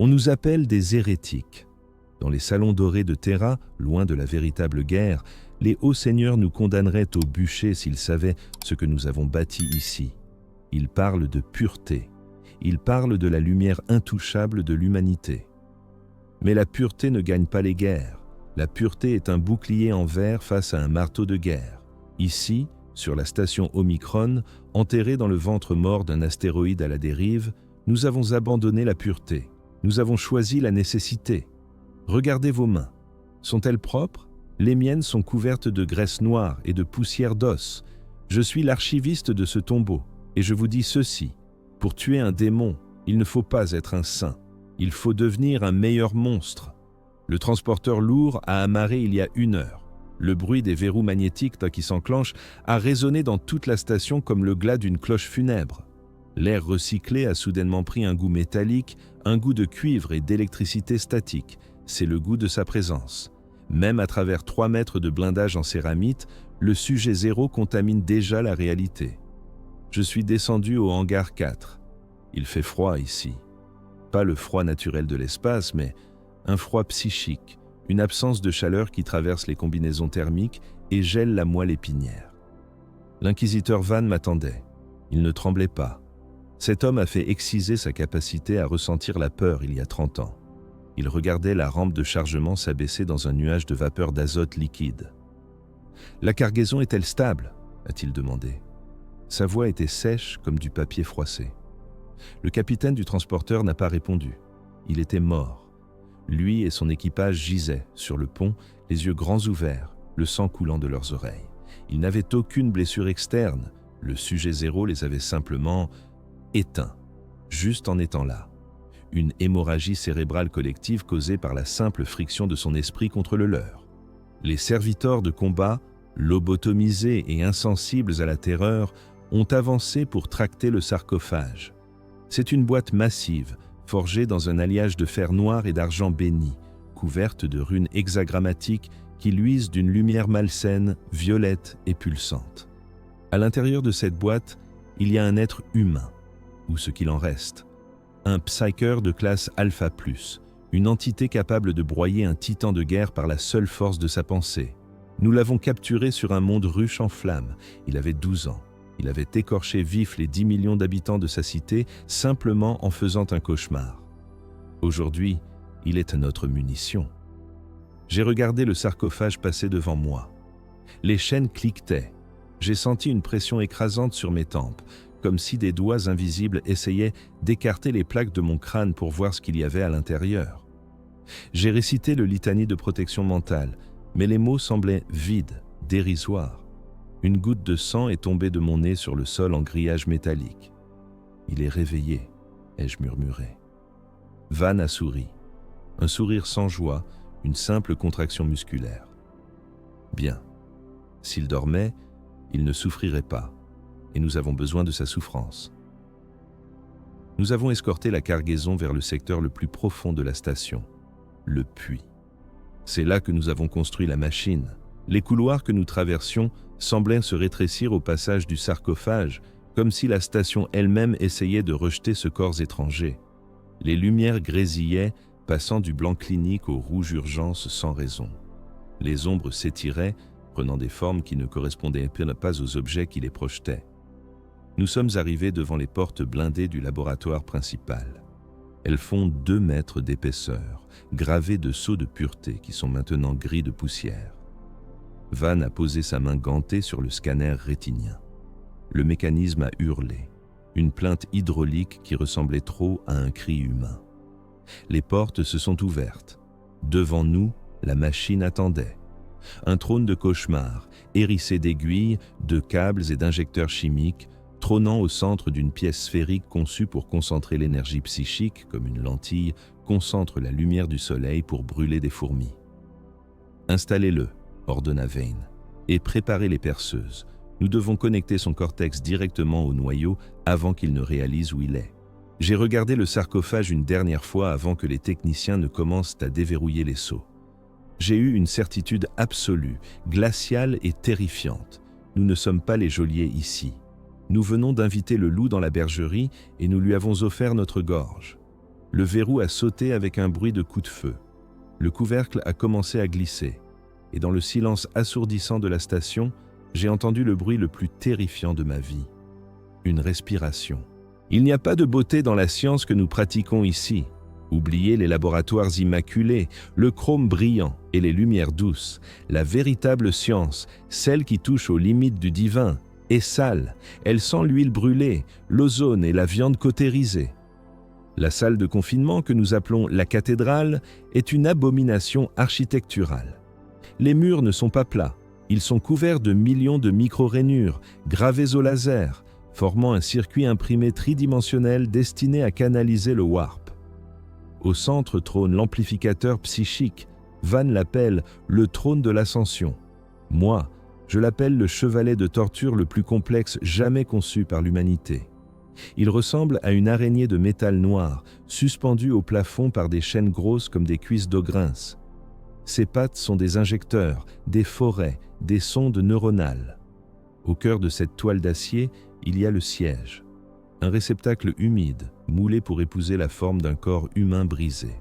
On nous appelle des hérétiques. Dans les salons dorés de Terra, loin de la véritable guerre, les hauts seigneurs nous condamneraient au bûcher s'ils savaient ce que nous avons bâti ici. Ils parlent de pureté. Ils parlent de la lumière intouchable de l'humanité. Mais la pureté ne gagne pas les guerres. La pureté est un bouclier en verre face à un marteau de guerre. Ici, sur la station Omicron, enterrée dans le ventre mort d'un astéroïde à la dérive, nous avons abandonné la pureté. Nous avons choisi la nécessité. Regardez vos mains. Sont-elles propres? Les miennes sont couvertes de graisse noire et de poussière d'os. Je suis l'archiviste de ce tombeau, et je vous dis ceci. Pour tuer un démon, il ne faut pas être un saint. Il faut devenir un meilleur monstre. Le transporteur lourd a amarré il y a 1 heure. Le bruit des verrous magnétiques qui s'enclenchent a résonné dans toute la station comme le glas d'une cloche funèbre. L'air recyclé a soudainement pris un goût métallique, un goût de cuivre et d'électricité statique. C'est le goût de sa présence. Même à travers 3 mètres de blindage en céramite, le sujet zéro contamine déjà la réalité. Je suis descendu au hangar 4. Il fait froid ici. Pas le froid naturel de l'espace, mais un froid psychique, une absence de chaleur qui traverse les combinaisons thermiques et gèle la moelle épinière. L'inquisiteur Van m'attendait. Il ne tremblait pas. Cet homme a fait exciser sa capacité à ressentir la peur il y a 30 ans. Il regardait la rampe de chargement s'abaisser dans un nuage de vapeur d'azote liquide. « La cargaison est-elle stable » a-t-il demandé. Sa voix était sèche comme du papier froissé. Le capitaine du transporteur n'a pas répondu. Il était mort. Lui et son équipage gisaient sur le pont, les yeux grands ouverts, le sang coulant de leurs oreilles. Ils n'avaient aucune blessure externe. Le sujet zéro les avait simplement éteints, juste en étant là. Une hémorragie cérébrale collective causée par la simple friction de son esprit contre le leur. Les serviteurs de combat, lobotomisés et insensibles à la terreur, ont avancé pour tracter le sarcophage. C'est une boîte massive, forgée dans un alliage de fer noir et d'argent béni, couverte de runes hexagrammatiques qui luisent d'une lumière malsaine, violette et pulsante. À l'intérieur de cette boîte, il y a un être humain, ou ce qu'il en reste. Un psyker de classe Alpha+, une entité capable de broyer un titan de guerre par la seule force de sa pensée. Nous l'avons capturé sur un monde ruche en flammes. Il avait 12 ans. Il avait écorché vif les 10 millions d'habitants de sa cité simplement en faisant un cauchemar. Aujourd'hui, il est notre munition. J'ai regardé le sarcophage passer devant moi. Les chaînes cliquetaient. J'ai senti une pression écrasante sur mes tempes, comme si des doigts invisibles essayaient d'écarter les plaques de mon crâne pour voir ce qu'il y avait à l'intérieur. J'ai récité le litanie de protection mentale, mais les mots semblaient vides, dérisoires. Une goutte de sang est tombée de mon nez sur le sol en grillage métallique. « Il est réveillé », ai-je murmuré. Van a souri. Un sourire sans joie, une simple contraction musculaire. Bien. S'il dormait, il ne souffrirait pas, et nous avons besoin de sa souffrance. Nous avons escorté la cargaison vers le secteur le plus profond de la station, le puits. C'est là que nous avons construit la machine. Les couloirs que nous traversions semblaient se rétrécir au passage du sarcophage, comme si la station elle-même essayait de rejeter ce corps étranger. Les lumières grésillaient, passant du blanc clinique au rouge urgence sans raison. Les ombres s'étiraient, prenant des formes qui ne correspondaient pas aux objets qui les projetaient. Nous sommes arrivés devant les portes blindées du laboratoire principal. Elles font 2 mètres d'épaisseur, gravées de sceaux de pureté qui sont maintenant gris de poussière. Van a posé sa main gantée sur le scanner rétinien. Le mécanisme a hurlé, une plainte hydraulique qui ressemblait trop à un cri humain. Les portes se sont ouvertes. Devant nous, la machine attendait. Un trône de cauchemar, hérissé d'aiguilles, de câbles et d'injecteurs chimiques, trônant au centre d'une pièce sphérique conçue pour concentrer l'énergie psychique, comme une lentille, concentre la lumière du soleil pour brûler des fourmis. « Installez-le », ordonna Vane, « et préparez les perceuses. Nous devons connecter son cortex directement au noyau avant qu'il ne réalise où il est. » J'ai regardé le sarcophage une dernière fois avant que les techniciens ne commencent à déverrouiller les sceaux. J'ai eu une certitude absolue, glaciale et terrifiante. Nous ne sommes pas les geôliers ici. Nous venons d'inviter le loup dans la bergerie et nous lui avons offert notre gorge. Le verrou a sauté avec un bruit de coup de feu. Le couvercle a commencé à glisser. Et dans le silence assourdissant de la station, j'ai entendu le bruit le plus terrifiant de ma vie. Une respiration. Il n'y a pas de beauté dans la science que nous pratiquons ici. Oubliez les laboratoires immaculés, le chrome brillant et les lumières douces. La véritable science, celle qui touche aux limites du divin, est sale. Elle sent l'huile brûlée, l'ozone et la viande cautérisée. La salle de confinement que nous appelons la cathédrale est une abomination architecturale. Les murs ne sont pas plats. Ils sont couverts de millions de micro-rainures, gravées au laser, formant un circuit imprimé tridimensionnel destiné à canaliser le warp. Au centre trône l'amplificateur psychique. Van l'appelle le trône de l'ascension. Moi, je l'appelle le chevalet de torture le plus complexe jamais conçu par l'humanité. Il ressemble à une araignée de métal noir, suspendue au plafond par des chaînes grosses comme des cuisses d'Ogrins. Ses pattes sont des injecteurs, des forêts, des sondes neuronales. Au cœur de cette toile d'acier, il y a le siège. Un réceptacle humide, moulé pour épouser la forme d'un corps humain brisé.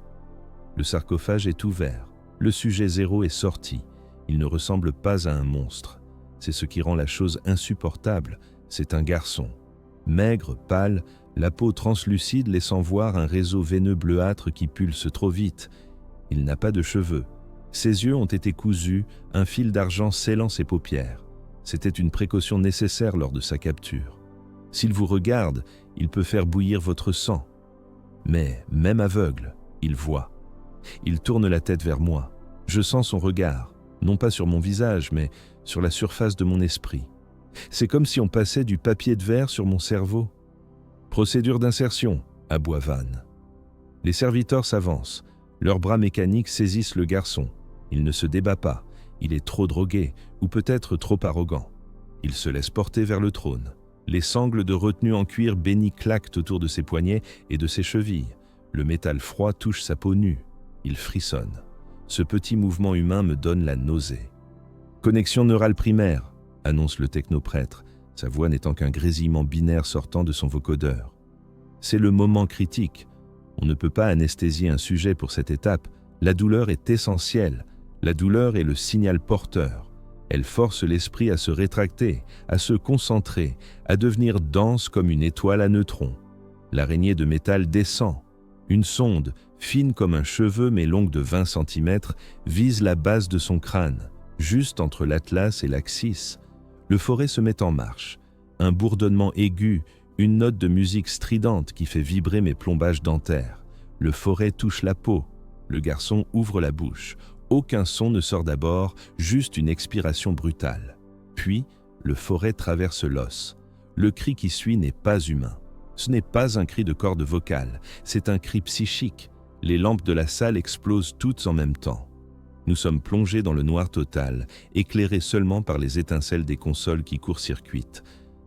Le sarcophage est ouvert. Le sujet zéro est sorti. Il ne ressemble pas à un monstre. C'est ce qui rend la chose insupportable. C'est un garçon. Maigre, pâle, la peau translucide laissant voir un réseau veineux bleuâtre qui pulse trop vite. Il n'a pas de cheveux. Ses yeux ont été cousus, un fil d'argent scellant ses paupières. C'était une précaution nécessaire lors de sa capture. S'il vous regarde, il peut faire bouillir votre sang. Mais, même aveugle, il voit. Il tourne la tête vers moi. Je sens son regard, non pas sur mon visage, mais sur la surface de mon esprit. C'est comme si on passait du papier de verre sur mon cerveau. Procédure d'insertion, aboie Van. Les serviteurs s'avancent. Leurs bras mécaniques saisissent le garçon. Il ne se débat pas. Il est trop drogué, ou peut-être trop arrogant. Il se laisse porter vers le trône. Les sangles de retenue en cuir béni claquent autour de ses poignets et de ses chevilles. Le métal froid touche sa peau nue. Il frissonne. Ce petit mouvement humain me donne la nausée. « Connexion neurale primaire », annonce le technoprêtre, sa voix n'étant qu'un grésillement binaire sortant de son vocodeur. C'est le moment critique. On ne peut pas anesthésier un sujet pour cette étape. La douleur est essentielle. La douleur est le signal porteur. Elle force l'esprit à se rétracter, à se concentrer, à devenir dense comme une étoile à neutrons. L'araignée de métal descend. Une sonde, fine comme un cheveu mais longue de 20 cm, vise la base de son crâne, juste entre l'atlas et l'axis. Le forêt se met en marche. Un bourdonnement aigu, une note de musique stridente qui fait vibrer mes plombages dentaires. Le forêt touche la peau. Le garçon ouvre la bouche. Aucun son ne sort d'abord, juste une expiration brutale. Puis, le forêt traverse l'os. Le cri qui suit n'est pas humain. Ce n'est pas un cri de corde vocale, c'est un cri psychique. Les lampes de la salle explosent toutes en même temps. Nous sommes plongés dans le noir total, éclairés seulement par les étincelles des consoles qui court-circuitent.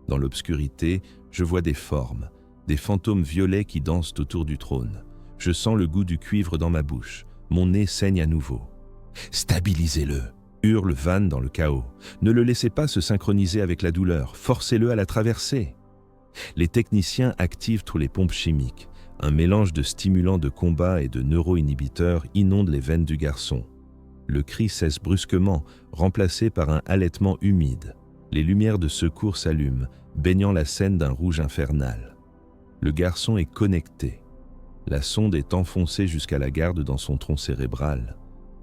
Dans l'obscurité, je vois des formes, des fantômes violets qui dansent autour du trône. Je sens le goût du cuivre dans ma bouche. Mon nez saigne à nouveau. « Stabilisez-le !» hurle Van dans le chaos. « Ne le laissez pas se synchroniser avec la douleur, forcez-le à la traverser !» Les techniciens activent tous les pompes chimiques. Un mélange de stimulants de combat et de neuroinhibiteurs inonde les veines du garçon. Le cri cesse brusquement, remplacé par un halètement humide. Les lumières de secours s'allument, baignant la scène d'un rouge infernal. Le garçon est connecté. La sonde est enfoncée jusqu'à la garde dans son tronc cérébral.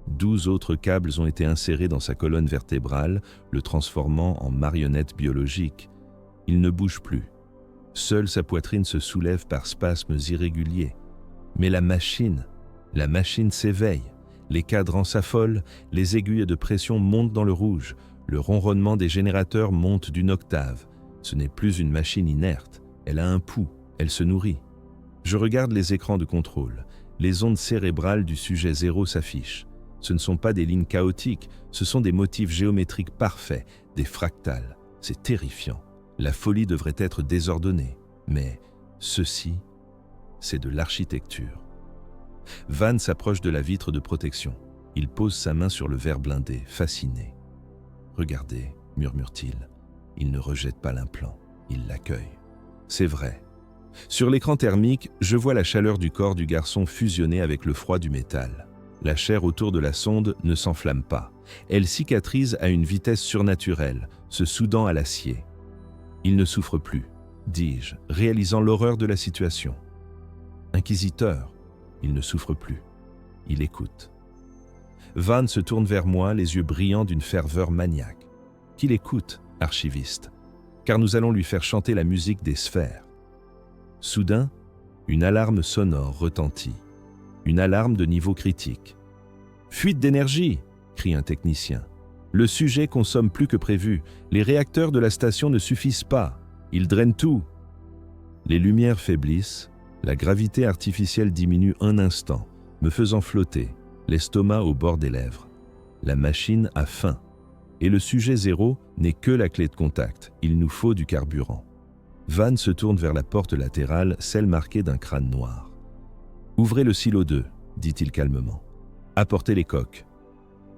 12 autres câbles ont été insérés dans sa colonne vertébrale, le transformant en marionnette biologique. Il ne bouge plus. Seule sa poitrine se soulève par spasmes irréguliers. Mais la machine s'éveille. Les cadrans s'affolent, les aiguilles de pression montent dans le rouge. Le ronronnement des générateurs monte d'une octave. Ce n'est plus une machine inerte. Elle a un pouls, elle se nourrit. Je regarde les écrans de contrôle. Les ondes cérébrales du sujet zéro s'affichent. Ce ne sont pas des lignes chaotiques, ce sont des motifs géométriques parfaits, des fractales. C'est terrifiant. La folie devrait être désordonnée. Mais ceci, c'est de l'architecture. Van s'approche de la vitre de protection. Il pose sa main sur le verre blindé, fasciné. « Regardez », murmure-t-il. Il ne rejette pas l'implant, il l'accueille. C'est vrai. Sur l'écran thermique, je vois la chaleur du corps du garçon fusionner avec le froid du métal. La chair autour de la sonde ne s'enflamme pas. Elle cicatrise à une vitesse surnaturelle, se soudant à l'acier. Il ne souffre plus, dis-je, réalisant l'horreur de la situation. Inquisiteur, il ne souffre plus. Il écoute. Van se tourne vers moi, les yeux brillants d'une ferveur maniaque. Qu'il écoute, archiviste, car nous allons lui faire chanter la musique des sphères. Soudain, une alarme sonore retentit. Une alarme de niveau critique. « Fuite d'énergie !» crie un technicien. « Le sujet consomme plus que prévu. Les réacteurs de la station ne suffisent pas. Ils drainent tout. » Les lumières faiblissent. La gravité artificielle diminue un instant, me faisant flotter, l'estomac au bord des lèvres. La machine a faim. Et le sujet zéro n'est que la clé de contact. Il nous faut du carburant. Van se tourne vers la porte latérale, celle marquée d'un crâne noir. « Ouvrez le silo 2, dit-il calmement. Apportez les coques. »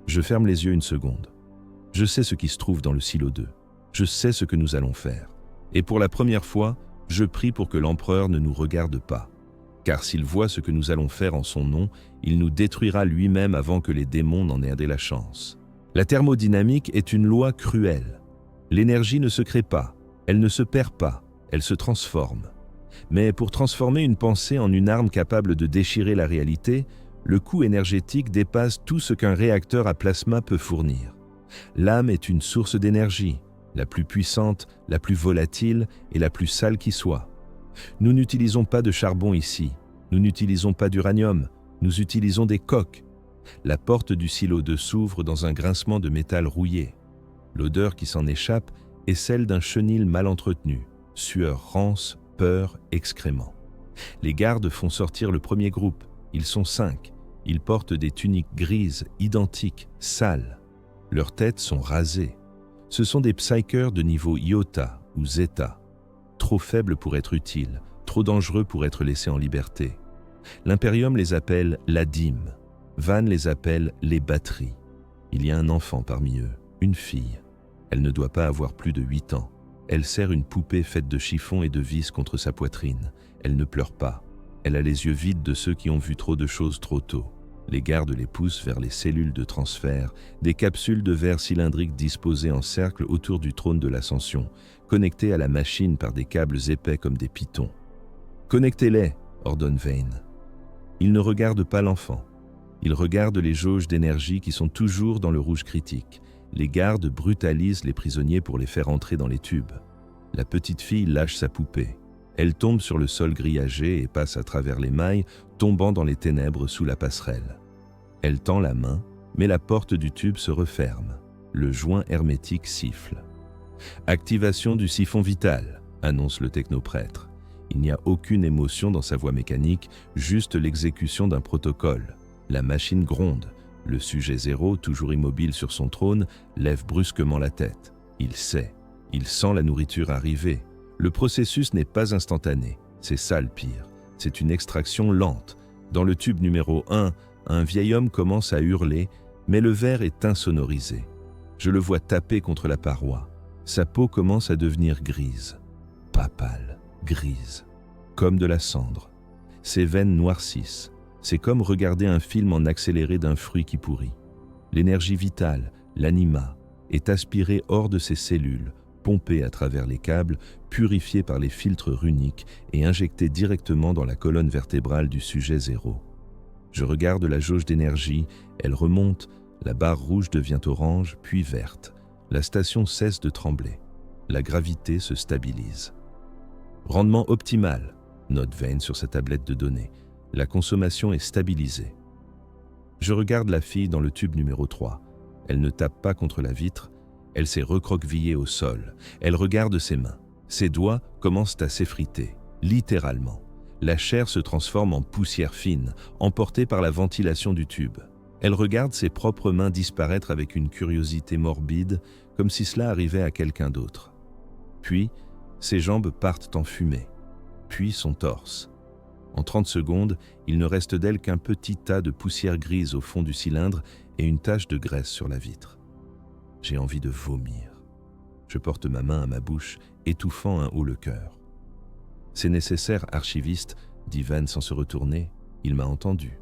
Je ferme les yeux une seconde. Je sais ce qui se trouve dans le silo 2. Je sais ce que nous allons faire. Et pour la première fois, je prie pour que l'empereur ne nous regarde pas. Car s'il voit ce que nous allons faire en son nom, il nous détruira lui-même avant que les démons n'en aient la chance. La thermodynamique est une loi cruelle. L'énergie ne se crée pas, elle ne se perd pas, elle se transforme. Mais pour transformer une pensée en une arme capable de déchirer la réalité, le coût énergétique dépasse tout ce qu'un réacteur à plasma peut fournir. L'âme est une source d'énergie, la plus puissante, la plus volatile et la plus sale qui soit. Nous n'utilisons pas de charbon ici, nous n'utilisons pas d'uranium, nous utilisons des coques. La porte du silo 2 s'ouvre dans un grincement de métal rouillé. L'odeur qui s'en échappe est celle d'un chenil mal entretenu, sueur rance, peur, excréments. Les gardes font sortir le premier groupe, ils sont 5. Ils portent des tuniques grises, identiques, sales. Leurs têtes sont rasées. Ce sont des psykers de niveau iota ou zeta. Trop faibles pour être utiles, trop dangereux pour être laissés en liberté. L'Imperium les appelle la dîme. Van les appelle les batteries. Il y a un enfant parmi eux, une fille. Elle ne doit pas avoir plus de 8 ans. Elle serre une poupée faite de chiffon et de vis contre sa poitrine. Elle ne pleure pas. Elle a les yeux vides de ceux qui ont vu trop de choses trop tôt. Les gardes les poussent vers les cellules de transfert, des capsules de verre cylindriques disposées en cercle autour du trône de l'ascension, connectées à la machine par des câbles épais comme des pitons. « Connectez-les » ordonne Vane. Il ne regarde pas l'enfant. Il regarde les jauges d'énergie qui sont toujours dans le rouge critique. Les gardes brutalisent les prisonniers pour les faire entrer dans les tubes. La petite fille lâche sa poupée. Elle tombe sur le sol grillagé et passe à travers les mailles, tombant dans les ténèbres sous la passerelle. Elle tend la main, mais la porte du tube se referme. Le joint hermétique siffle. « Activation du siphon vital », annonce le technoprêtre. Il n'y a aucune émotion dans sa voix mécanique, juste l'exécution d'un protocole. La machine gronde. Le sujet zéro, toujours immobile sur son trône, lève brusquement la tête. Il sait. Il sent la nourriture arriver. Le processus n'est pas instantané. C'est ça le pire. C'est une extraction lente. Dans le tube numéro 1, un vieil homme commence à hurler, mais le verre est insonorisé. Je le vois taper contre la paroi. Sa peau commence à devenir grise. Pas pâle, grise. Comme de la cendre. Ses veines noircissent. C'est comme regarder un film en accéléré d'un fruit qui pourrit. L'énergie vitale, l'anima, est aspirée hors de ses cellules, pompée à travers les câbles, purifiée par les filtres runiques et injectée directement dans la colonne vertébrale du sujet zéro. Je regarde la jauge d'énergie, elle remonte, la barre rouge devient orange, puis verte. La station cesse de trembler. La gravité se stabilise. Rendement optimal, note Vane sur sa tablette de données. La consommation est stabilisée. Je regarde la fille dans le tube numéro 3. Elle ne tape pas contre la vitre, elle s'est recroquevillée au sol. Elle regarde ses mains. Ses doigts commencent à s'effriter, littéralement. La chair se transforme en poussière fine, emportée par la ventilation du tube. Elle regarde ses propres mains disparaître avec une curiosité morbide, comme si cela arrivait à quelqu'un d'autre. Puis, ses jambes partent en fumée, puis son torse. En 30 secondes, il ne reste d'elle qu'un petit tas de poussière grise au fond du cylindre et une tache de graisse sur la vitre. J'ai envie de vomir. Je porte ma main à ma bouche, étouffant un haut le cœur. C'est nécessaire, archiviste, dit Van sans se retourner. Il m'a entendu.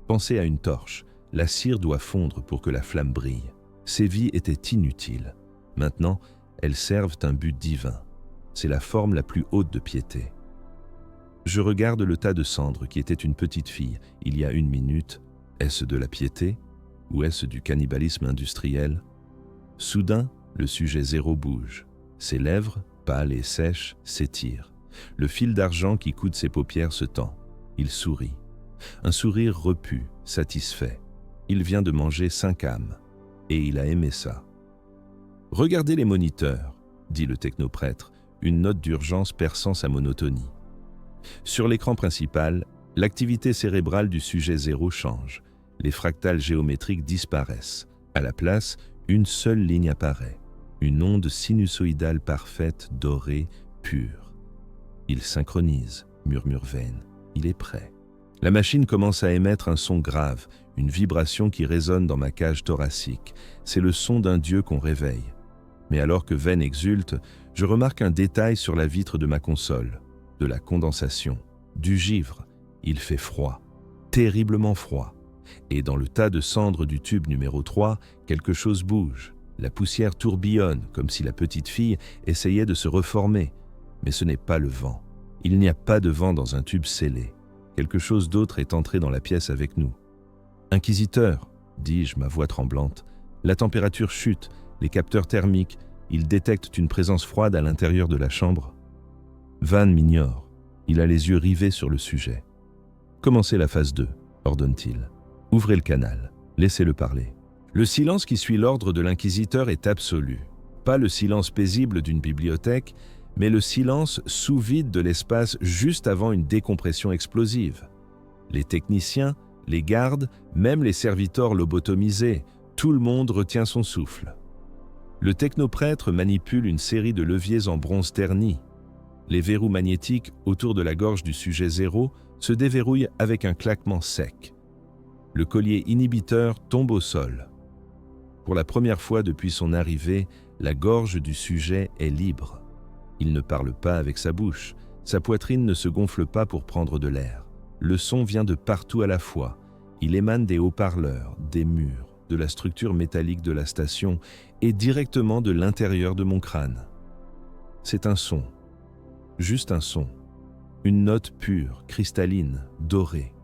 Pensez à une torche. La cire doit fondre pour que la flamme brille. Ces vies étaient inutiles. Maintenant, elles servent un but divin. C'est la forme la plus haute de piété. Je regarde le tas de cendres qui était une petite fille, il y a 1 minute. Est-ce de la piété ou est-ce du cannibalisme industriel? Soudain, le sujet zéro bouge. Ses lèvres, pâles et sèches, s'étirent. Le fil d'argent qui coude ses paupières se tend. Il sourit. Un sourire repu, satisfait. Il vient de manger 5 âmes. Et il a aimé ça. « Regardez les moniteurs », dit le technoprêtre, une note d'urgence perçant sa monotonie. Sur l'écran principal, l'activité cérébrale du sujet zéro change. Les fractales géométriques disparaissent. À la place, une seule ligne apparaît. Une onde sinusoïdale parfaite, dorée, pure. Il synchronise, murmure Vane. Il est prêt. La machine commence à émettre un son grave, une vibration qui résonne dans ma cage thoracique. C'est le son d'un dieu qu'on réveille. Mais alors que Vane exulte, je remarque un détail sur la vitre de ma console. De la condensation, du givre. Il fait froid, terriblement froid. Et dans le tas de cendres du tube numéro 3, quelque chose bouge. La poussière tourbillonne, comme si la petite fille essayait de se reformer. Mais ce n'est pas le vent. Il n'y a pas de vent dans un tube scellé. Quelque chose d'autre est entré dans la pièce avec nous. « Inquisiteur », dis-je, ma voix tremblante. La température chute, les capteurs thermiques, ils détectent une présence froide à l'intérieur de la chambre. Van m'ignore. Il a les yeux rivés sur le sujet. « Commencez la phase 2 », ordonne-t-il. « Ouvrez le canal, laissez-le parler. » Le silence qui suit l'ordre de l'inquisiteur est absolu. Pas le silence paisible d'une bibliothèque, mais le silence sous-vide de l'espace juste avant une décompression explosive. Les techniciens, les gardes, même les serviteurs lobotomisés, tout le monde retient son souffle. Le technoprêtre manipule une série de leviers en bronze terni. Les verrous magnétiques autour de la gorge du sujet zéro se déverrouillent avec un claquement sec. Le collier inhibiteur tombe au sol. Pour la première fois depuis son arrivée, la gorge du sujet est libre. Il ne parle pas avec sa bouche, sa poitrine ne se gonfle pas pour prendre de l'air. Le son vient de partout à la fois. Il émane des haut-parleurs, des murs, de la structure métallique de la station et directement de l'intérieur de mon crâne. C'est un son, juste un son, une note pure, cristalline, dorée.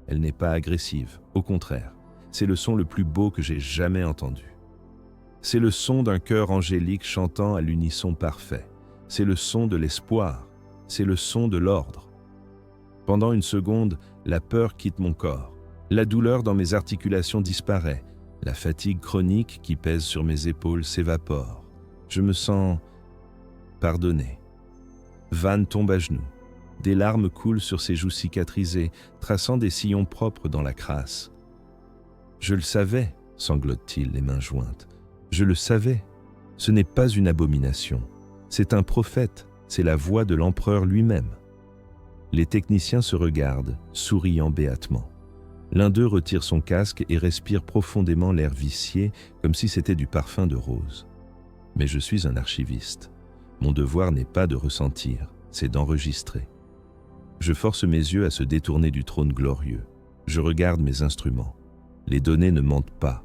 Elle n'est pas agressive, au contraire, c'est le son le plus beau que j'ai jamais entendu. C'est le son d'un chœur angélique chantant à l'unisson parfait. C'est le son de l'espoir, c'est le son de l'ordre. Pendant une seconde, la peur quitte mon corps. La douleur dans mes articulations disparaît. La fatigue chronique qui pèse sur mes épaules s'évapore. Je me sens pardonné. Van tombe à genoux. Des larmes coulent sur ses joues cicatrisées, traçant des sillons propres dans la crasse. « Je le savais », sanglote-t-il, les mains jointes. « Je le savais. Ce n'est pas une abomination. C'est un prophète, c'est la voix de l'empereur lui-même. » Les techniciens se regardent, souriant béatement. L'un d'eux retire son casque et respire profondément l'air vicié, comme si c'était du parfum de rose. Mais je suis un archiviste. Mon devoir n'est pas de ressentir, c'est d'enregistrer. Je force mes yeux à se détourner du trône glorieux. Je regarde mes instruments. Les données ne mentent pas.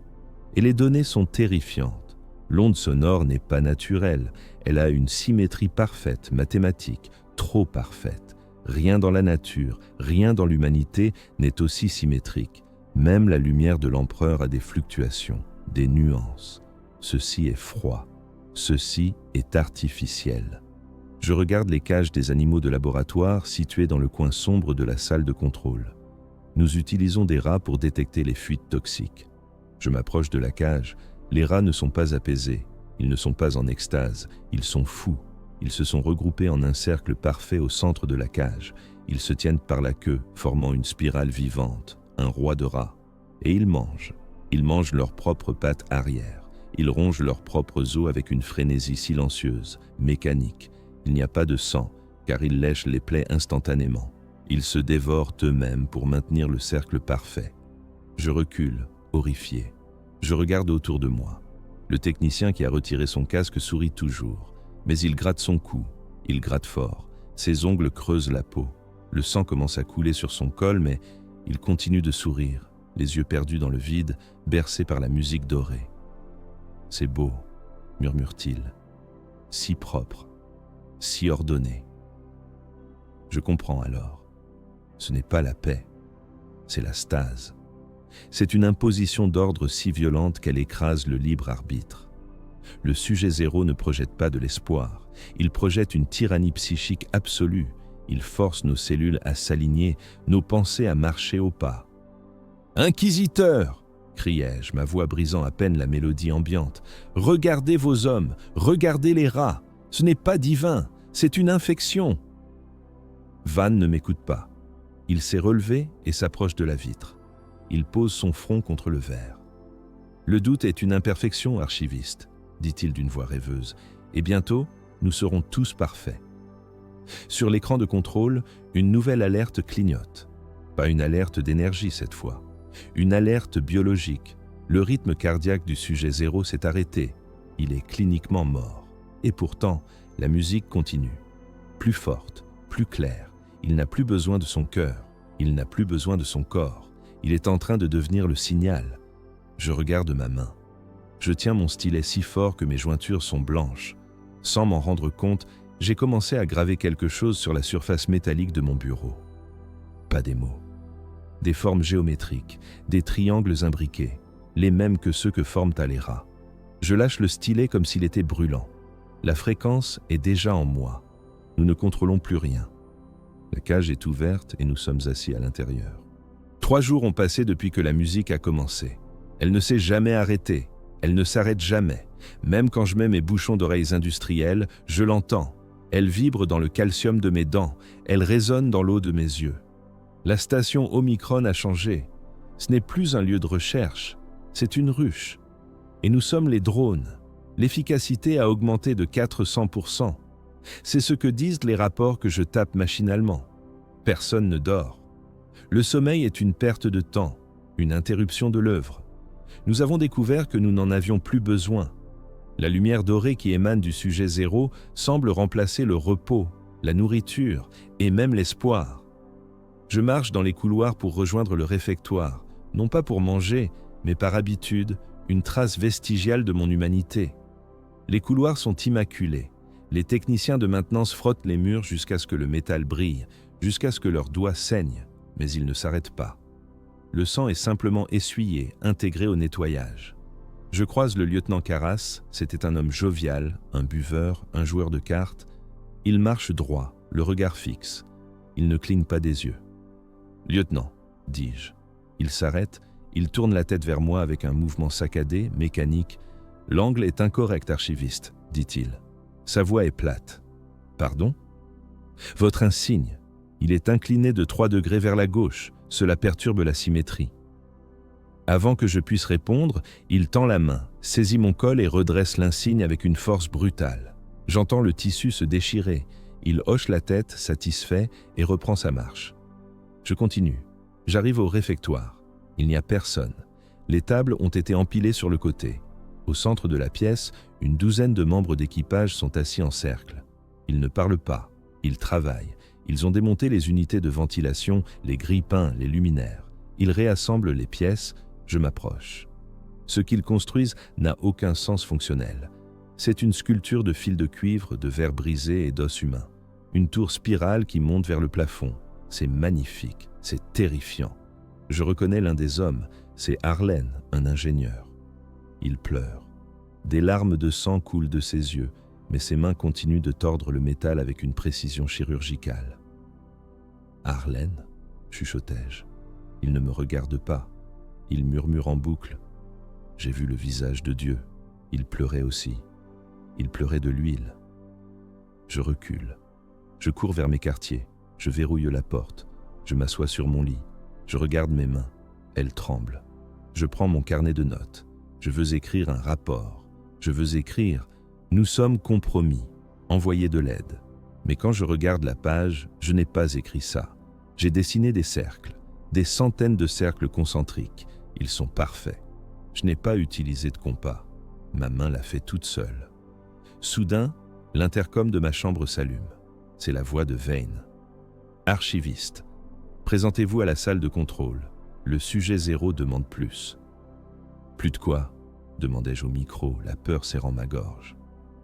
Et les données sont terrifiantes. L'onde sonore n'est pas naturelle. Elle a une symétrie parfaite, mathématique, trop parfaite. Rien dans la nature, rien dans l'humanité n'est aussi symétrique. Même la lumière de l'empereur a des fluctuations, des nuances. Ceci est froid. Ceci est artificiel. Je regarde les cages des animaux de laboratoire situées dans le coin sombre de la salle de contrôle. Nous utilisons des rats pour détecter les fuites toxiques. Je m'approche de la cage. Les rats ne sont pas apaisés. Ils ne sont pas en extase. Ils sont fous. Ils se sont regroupés en un cercle parfait au centre de la cage. Ils se tiennent par la queue, formant une spirale vivante, un roi de rats. Et ils mangent. Ils mangent leurs propres pattes arrière. Ils rongent leurs propres os avec une frénésie silencieuse, mécanique. Il n'y a pas de sang, car ils lèchent les plaies instantanément. Ils se dévorent eux-mêmes pour maintenir le cercle parfait. Je recule, horrifié. Je regarde autour de moi. Le technicien qui a retiré son casque sourit toujours. Mais il gratte son cou, il gratte fort. Ses ongles creusent la peau. Le sang commence à couler sur son col, mais il continue de sourire, les yeux perdus dans le vide, bercés par la musique dorée. « C'est beau », murmure-t-il, « si propre, si ordonné. » Je comprends alors. Ce n'est pas la paix, c'est la stase. C'est une imposition d'ordre si violente qu'elle écrase le libre arbitre. Le sujet zéro ne projette pas de l'espoir, il projette une tyrannie psychique absolue, il force nos cellules à s'aligner, nos pensées à marcher au pas. « Inquisiteur !» criai-je, ma voix brisant à peine la mélodie ambiante. « Regardez vos hommes, regardez les rats, ce n'est pas divin, c'est une infection !» Van ne m'écoute pas. Il s'est relevé et s'approche de la vitre. Il pose son front contre le verre. « Le doute est une imperfection, archiviste, » dit-il d'une voix rêveuse, « et bientôt, nous serons tous parfaits. » Sur l'écran de contrôle, une nouvelle alerte clignote. Pas une alerte d'énergie cette fois. Une alerte biologique. Le rythme cardiaque du sujet zéro s'est arrêté. Il est cliniquement mort. Et pourtant, la musique continue. Plus forte, plus claire. Il n'a plus besoin de son cœur. Il n'a plus besoin de son corps. Il est en train de devenir le signal. Je regarde ma main. Je tiens mon stylet si fort que mes jointures sont blanches. Sans m'en rendre compte, j'ai commencé à graver quelque chose sur la surface métallique de mon bureau. Pas des mots. Des formes géométriques, des triangles imbriqués, les mêmes que ceux que forment les rats. Je lâche le stylet comme s'il était brûlant. La fréquence est déjà en moi. Nous ne contrôlons plus rien. La cage est ouverte et nous sommes assis à l'intérieur. 3 jours ont passé depuis que la musique a commencé. Elle ne s'est jamais arrêtée. Elle ne s'arrête jamais. Même quand je mets mes bouchons d'oreilles industriels, je l'entends. Elle vibre dans le calcium de mes dents. Elle résonne dans l'eau de mes yeux. La station Omicron a changé. Ce n'est plus un lieu de recherche. C'est une ruche. Et nous sommes les drones. L'efficacité a augmenté de 400%. C'est ce que disent les rapports que je tape machinalement. Personne ne dort. Le sommeil est une perte de temps, une interruption de l'œuvre. Nous avons découvert que nous n'en avions plus besoin. La lumière dorée qui émane du sujet zéro semble remplacer le repos, la nourriture et même l'espoir. Je marche dans les couloirs pour rejoindre le réfectoire, non pas pour manger, mais par habitude, une trace vestigiale de mon humanité. Les couloirs sont immaculés. Les techniciens de maintenance frottent les murs jusqu'à ce que le métal brille, jusqu'à ce que leurs doigts saignent, mais ils ne s'arrêtent pas. Le sang est simplement essuyé, intégré au nettoyage. Je croise le lieutenant Carras, c'était un homme jovial, un buveur, un joueur de cartes. Il marche droit, le regard fixe. Il ne cligne pas des yeux. « Lieutenant », dis-je. Il s'arrête, il tourne la tête vers moi avec un mouvement saccadé, mécanique. « L'angle est incorrect, archiviste », dit-il. Sa voix est plate. « Pardon ?»« Votre insigne. Il est incliné de 3 degrés vers la gauche. Cela perturbe la symétrie. » Avant que je puisse répondre, il tend la main, saisit mon col et redresse l'insigne avec une force brutale. J'entends le tissu se déchirer. Il hoche la tête, satisfait, et reprend sa marche. Je continue. J'arrive au réfectoire. Il n'y a personne. Les tables ont été empilées sur le côté. Au centre de la pièce, une douzaine de membres d'équipage sont assis en cercle. Ils ne parlent pas. Ils travaillent. Ils ont démonté les unités de ventilation, les grille-pains, les luminaires. Ils réassemblent les pièces. Je m'approche. Ce qu'ils construisent n'a aucun sens fonctionnel. C'est une sculpture de fils de cuivre, de verre brisé et d'os humain. Une tour spirale qui monte vers le plafond. C'est magnifique, c'est terrifiant. Je reconnais l'un des hommes, c'est Arlen, un ingénieur. Il pleure. Des larmes de sang coulent de ses yeux, mais ses mains continuent de tordre le métal avec une précision chirurgicale. « Arlen » chuchotai-je. Il ne me regarde pas. Il murmure en boucle. J'ai vu le visage de Dieu. Il pleurait aussi. Il pleurait de l'huile. Je recule. Je cours vers mes quartiers. Je verrouille la porte. Je m'assois sur mon lit. Je regarde mes mains. Elles tremblent. Je prends mon carnet de notes. Je veux écrire un rapport. Je veux écrire « Nous sommes compromis. Envoyer de l'aide ». Mais quand je regarde la page, je n'ai pas écrit ça. J'ai dessiné des cercles. Des centaines de cercles concentriques. Ils sont parfaits. Je n'ai pas utilisé de compas. Ma main l'a fait toute seule. Soudain, l'intercom de ma chambre s'allume. C'est la voix de Vane. « Archiviste, présentez-vous à la salle de contrôle. Le sujet 0 demande plus. »« Plus de quoi ?» demandai-je au micro, la peur serrant ma gorge.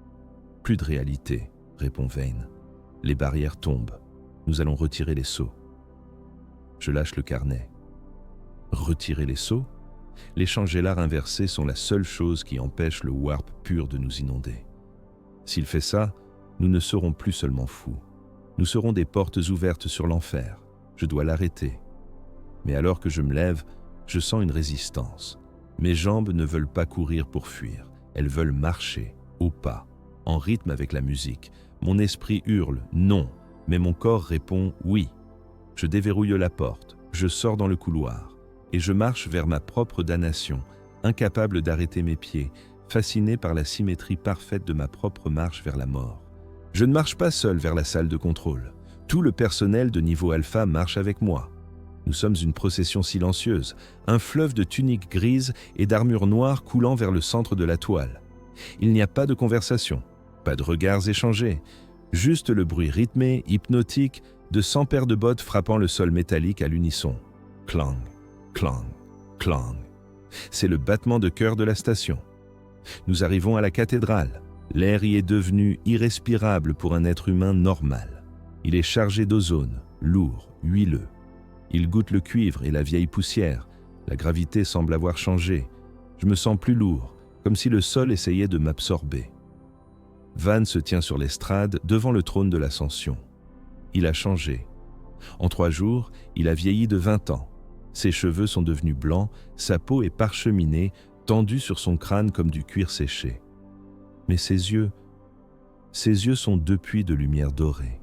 « Plus de réalité, » répond Vane. « Les barrières tombent. Nous allons retirer les sceaux. » Je lâche le carnet. Retirer les sceaux ? Les changelars inversés sont la seule chose qui empêche le warp pur de nous inonder. S'il fait ça, nous ne serons plus seulement fous. Nous serons des portes ouvertes sur l'enfer. Je dois l'arrêter. Mais alors que je me lève, je sens une résistance. Mes jambes ne veulent pas courir pour fuir. Elles veulent marcher, au pas, en rythme avec la musique. Mon esprit hurle « non », mais mon corps répond « oui ». Je déverrouille la porte, je sors dans le couloir, et je marche vers ma propre damnation, incapable d'arrêter mes pieds, fasciné par la symétrie parfaite de ma propre marche vers la mort. Je ne marche pas seul vers la salle de contrôle. Tout le personnel de niveau alpha marche avec moi. Nous sommes une procession silencieuse, un fleuve de tuniques grises et d'armures noires coulant vers le centre de la toile. Il n'y a pas de conversation, pas de regards échangés, juste le bruit rythmé, hypnotique, de 100 paires de bottes frappant le sol métallique à l'unisson. Clang, clang, clang. C'est le battement de cœur de la station. Nous arrivons à la cathédrale. L'air y est devenu irrespirable pour un être humain normal. Il est chargé d'ozone, lourd, huileux. Il goûte le cuivre et la vieille poussière. La gravité semble avoir changé. Je me sens plus lourd, comme si le sol essayait de m'absorber. Van se tient sur l'estrade devant le trône de l'Ascension. Il a changé. En 3 jours, il a vieilli de 20 ans. Ses cheveux sont devenus blancs, sa peau est parcheminée, tendue sur son crâne comme du cuir séché. Mais ses yeux sont deux puits de lumière dorée.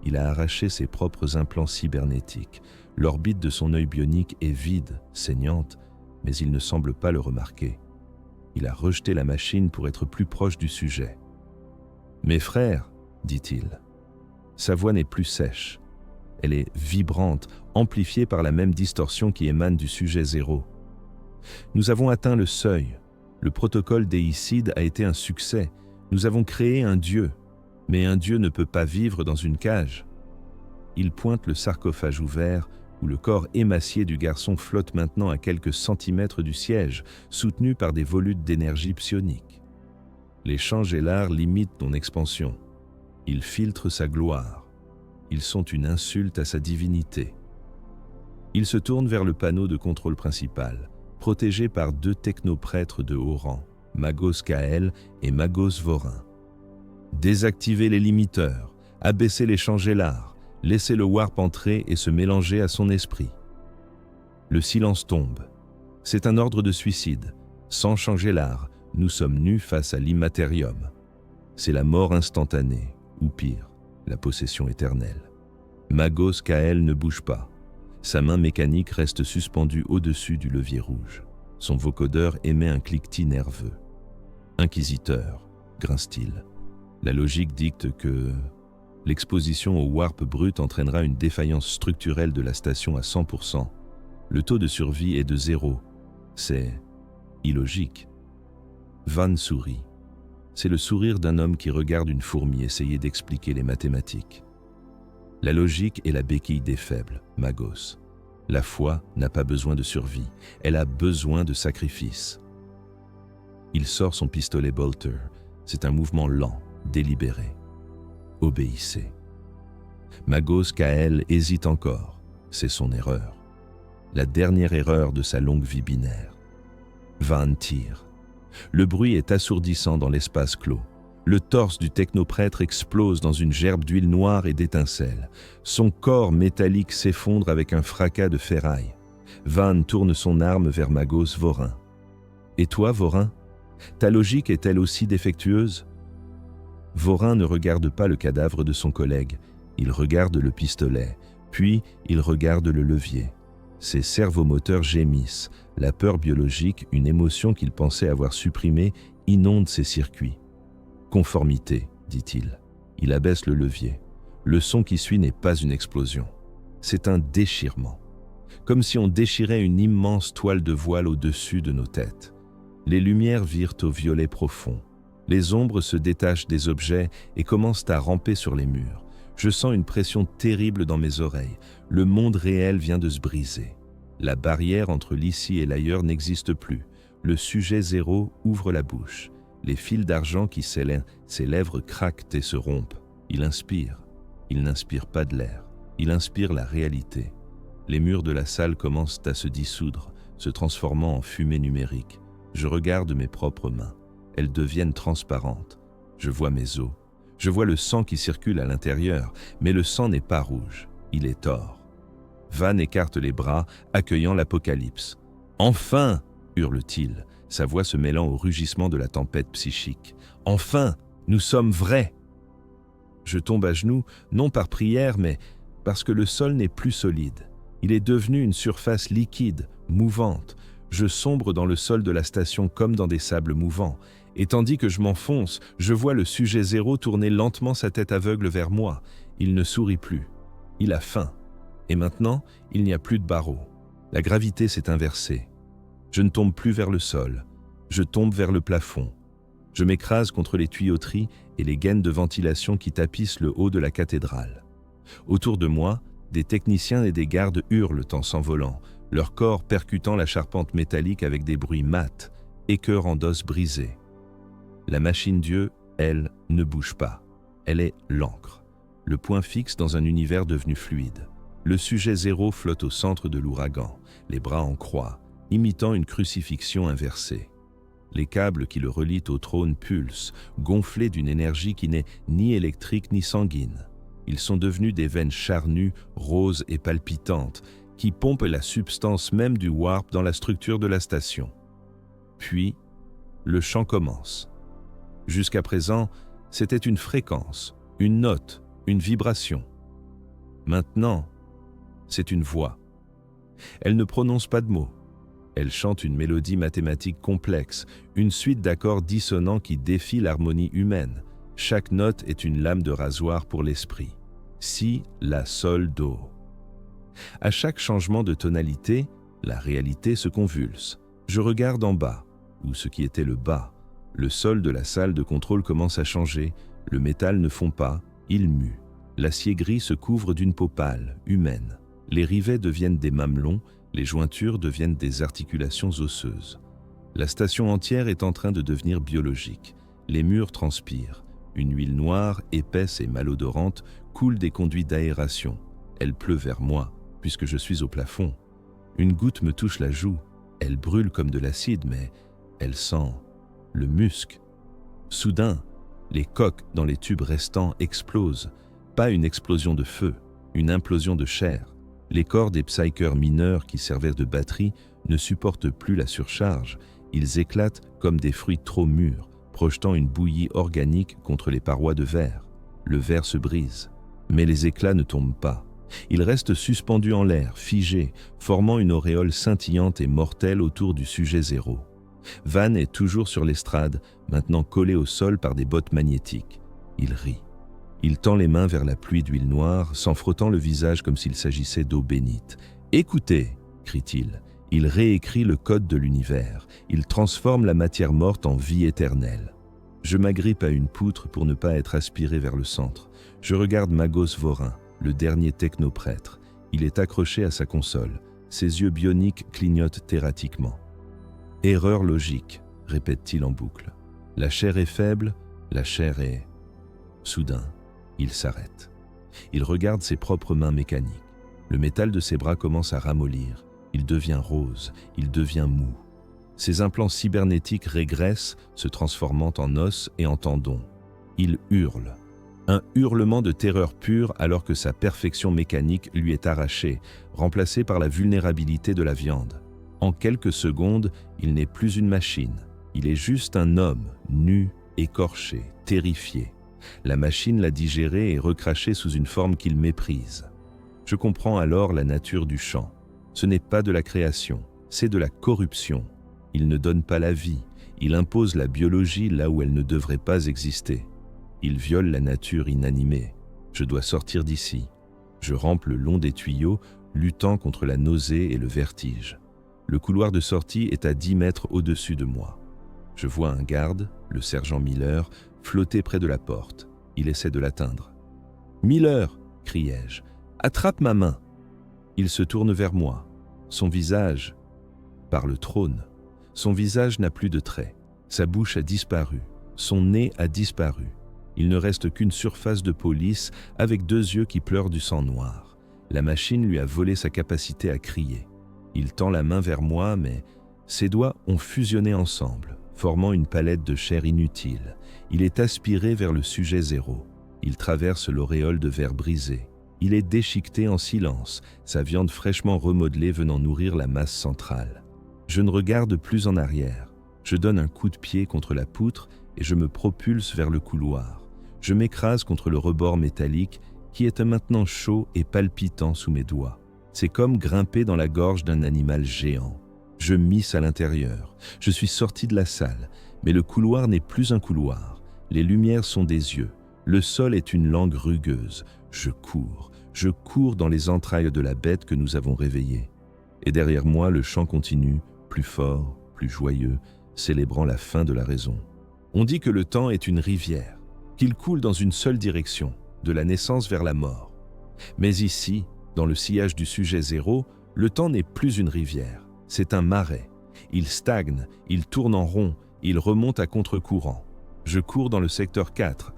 Il a arraché ses propres implants cybernétiques. L'orbite de son œil bionique est vide, saignante, mais il ne semble pas le remarquer. Il a rejeté la machine pour être plus proche du sujet. « Mes frères, dit-il. » Sa voix n'est plus sèche. Elle est vibrante, amplifiée par la même distorsion qui émane du sujet 0. Nous avons atteint le seuil. Le protocole déicide a été un succès. Nous avons créé un dieu. Mais un dieu ne peut pas vivre dans une cage. Il pointe le sarcophage ouvert où le corps émacié du garçon flotte maintenant à quelques centimètres du siège, soutenu par des volutes d'énergie psionique. Les changelars limitent ton expansion. Ils filtrent sa gloire. Ils sont une insulte à sa divinité. Il se tourne vers le panneau de contrôle principal, protégé par 2 technoprêtres de haut rang, Magos Kael et Magos Vorin. Désactivez les limiteurs, abaissez les changelars, laissez le warp entrer et se mélanger à son esprit. Le silence tombe. C'est un ordre de suicide. Sans changelar, nous sommes nus face à l'immatérium. C'est la mort instantanée, ou pire, la possession éternelle. Magos Kael ne bouge pas. Sa main mécanique reste suspendue au-dessus du levier rouge. Son vocodeur émet un cliquetis nerveux. « Inquisiteur », grince-t-il. La logique dicte que l'exposition au warp brut entraînera une défaillance structurelle de la station à 100%. Le taux de survie est de 0. C'est illogique. Van sourit. C'est le sourire d'un homme qui regarde une fourmi essayer d'expliquer les mathématiques. La logique est la béquille des faibles, Magos. La foi n'a pas besoin de survie, elle a besoin de sacrifice. Il sort son pistolet Bolter. C'est un mouvement lent, délibéré. Obéissez. Magos Kael hésite encore. C'est son erreur. La dernière erreur de sa longue vie binaire. Van tire. Le bruit est assourdissant dans l'espace clos. Le torse du technoprêtre explose dans une gerbe d'huile noire et d'étincelles. Son corps métallique s'effondre avec un fracas de ferraille. Van tourne son arme vers Magos Vorin. « Et toi, Vorin, ta logique est-elle aussi défectueuse ?» Vorin ne regarde pas le cadavre de son collègue. Il regarde le pistolet, puis il regarde le levier. Ses servomoteurs gémissent. La peur biologique, une émotion qu'il pensait avoir supprimée, inonde ses circuits. « Conformité », dit-il. Il abaisse le levier. Le son qui suit n'est pas une explosion. C'est un déchirement. Comme si on déchirait une immense toile de voile au-dessus de nos têtes. Les lumières virent au violet profond. Les ombres se détachent des objets et commencent à ramper sur les murs. Je sens une pression terrible dans mes oreilles. Le monde réel vient de se briser. La barrière entre l'ici et l'ailleurs n'existe plus. Le sujet zéro ouvre la bouche. Les fils d'argent qui scellent ses lèvres craquent et se rompent. Il inspire. Il n'inspire pas de l'air. Il inspire la réalité. Les murs de la salle commencent à se dissoudre, se transformant en fumée numérique. Je regarde mes propres mains. Elles deviennent transparentes. Je vois mes os. Je vois le sang qui circule à l'intérieur, mais le sang n'est pas rouge. Il est or. Van écarte les bras, accueillant l'apocalypse. « Enfin !» hurle-t-il, sa voix se mêlant au rugissement de la tempête psychique. « Enfin, nous sommes vrais !» Je tombe à genoux, non par prière, mais parce que le sol n'est plus solide. Il est devenu une surface liquide, mouvante. Je sombre dans le sol de la station comme dans des sables mouvants. Et tandis que je m'enfonce, je vois le sujet zéro tourner lentement sa tête aveugle vers moi. Il ne sourit plus. Il a faim. Et maintenant, il n'y a plus de barreaux. La gravité s'est inversée. Je ne tombe plus vers le sol. Je tombe vers le plafond. Je m'écrase contre les tuyauteries et les gaines de ventilation qui tapissent le haut de la cathédrale. Autour de moi, des techniciens et des gardes hurlent en s'envolant, leur corps percutant la charpente métallique avec des bruits mats, écœurant d'os brisés. La machine Dieu, elle, ne bouge pas. Elle est l'encre, le point fixe dans un univers devenu fluide. Le sujet zéro flotte au centre de l'ouragan, les bras en croix, imitant une crucifixion inversée. Les câbles qui le relient au trône pulsent, gonflés d'une énergie qui n'est ni électrique ni sanguine. Ils sont devenus des veines charnues, roses et palpitantes, qui pompent la substance même du warp dans la structure de la station. Puis, le chant commence. Jusqu'à présent, c'était une fréquence, une note, une vibration. Maintenant, c'est une voix. Elle ne prononce pas de mots. Elle chante une mélodie mathématique complexe, une suite d'accords dissonants qui défient l'harmonie humaine. Chaque note est une lame de rasoir pour l'esprit. Si, la, sol, do. À chaque changement de tonalité, la réalité se convulse. Je regarde en bas, ou ce qui était le bas. Le sol de la salle de contrôle commence à changer. Le métal ne fond pas, il mue. L'acier gris se couvre d'une peau pâle, humaine. Les rivets deviennent des mamelons, les jointures deviennent des articulations osseuses. La station entière est en train de devenir biologique. Les murs transpirent. Une huile noire, épaisse et malodorante coule des conduits d'aération. Elle pleut vers moi, puisque je suis au plafond. Une goutte me touche la joue. Elle brûle comme de l'acide, mais elle sent le musc. Soudain, les coques dans les tubes restants explosent. Pas une explosion de feu, une implosion de chair. Les corps des psychers mineurs qui servaient de batterie ne supportent plus la surcharge. Ils éclatent comme des fruits trop mûrs, projetant une bouillie organique contre les parois de verre. Le verre se brise, mais les éclats ne tombent pas. Ils restent suspendus en l'air, figés, formant une auréole scintillante et mortelle autour du sujet zéro. Van est toujours sur l'estrade, maintenant collé au sol par des bottes magnétiques. Il rit. Il tend les mains vers la pluie d'huile noire, s'en frottant le visage comme s'il s'agissait d'eau bénite. « Écoutez !» crie-t-il. Il réécrit le code de l'univers. Il transforme la matière morte en vie éternelle. Je m'agrippe à une poutre pour ne pas être aspiré vers le centre. Je regarde Magos Vorin, le dernier technoprêtre. Il est accroché à sa console. Ses yeux bioniques clignotent terratiquement. « Erreur logique », répète-t-il en boucle. « La chair est faible, la chair est... » Soudain, il s'arrête. Il regarde ses propres mains mécaniques. Le métal de ses bras commence à ramollir. Il devient rose, il devient mou. Ses implants cybernétiques régressent, se transformant en os et en tendons. Il hurle. Un hurlement de terreur pure alors que sa perfection mécanique lui est arrachée, remplacée par la vulnérabilité de la viande. En quelques secondes, il n'est plus une machine. Il est juste un homme, nu, écorché, terrifié. La machine l'a digéré et recraché sous une forme qu'il méprise. Je comprends alors la nature du chant. Ce n'est pas de la création, c'est de la corruption. Il ne donne pas la vie, il impose la biologie là où elle ne devrait pas exister. Il viole la nature inanimée. Je dois sortir d'ici. Je rampe le long des tuyaux, luttant contre la nausée et le vertige. Le couloir de sortie est à 10 mètres au-dessus de moi. Je vois un garde, le sergent Miller, flotter près de la porte. Il essaie de l'atteindre. Miller, criai-je, attrape ma main. Il se tourne vers moi. Son visage, par le trône, son visage n'a plus de traits. Sa bouche a disparu. Son nez a disparu. Il ne reste qu'une surface de peau lisse avec 2 yeux qui pleurent du sang noir. La machine lui a volé sa capacité à crier. Il tend la main vers moi, mais ses doigts ont fusionné ensemble, formant une palette de chair inutile. Il est aspiré vers le sujet 0. Il traverse l'auréole de verre brisé. Il est déchiqueté en silence, sa viande fraîchement remodelée venant nourrir la masse centrale. Je ne regarde plus en arrière. Je donne un coup de pied contre la poutre et je me propulse vers le couloir. Je m'écrase contre le rebord métallique qui est maintenant chaud et palpitant sous mes doigts. C'est comme grimper dans la gorge d'un animal géant. Je misse à l'intérieur. Je suis sorti de la salle, mais le couloir n'est plus un couloir. Les lumières sont des yeux. Le sol est une langue rugueuse. Je cours dans les entrailles de la bête que nous avons réveillée. Et derrière moi, le chant continue, plus fort, plus joyeux, célébrant la fin de la raison. On dit que le temps est une rivière, qu'il coule dans une seule direction, de la naissance vers la mort. Mais ici, dans le sillage du sujet 0, le temps n'est plus une rivière, c'est un marais. Il stagne, il tourne en rond, il remonte à contre-courant. Je cours dans le secteur 4.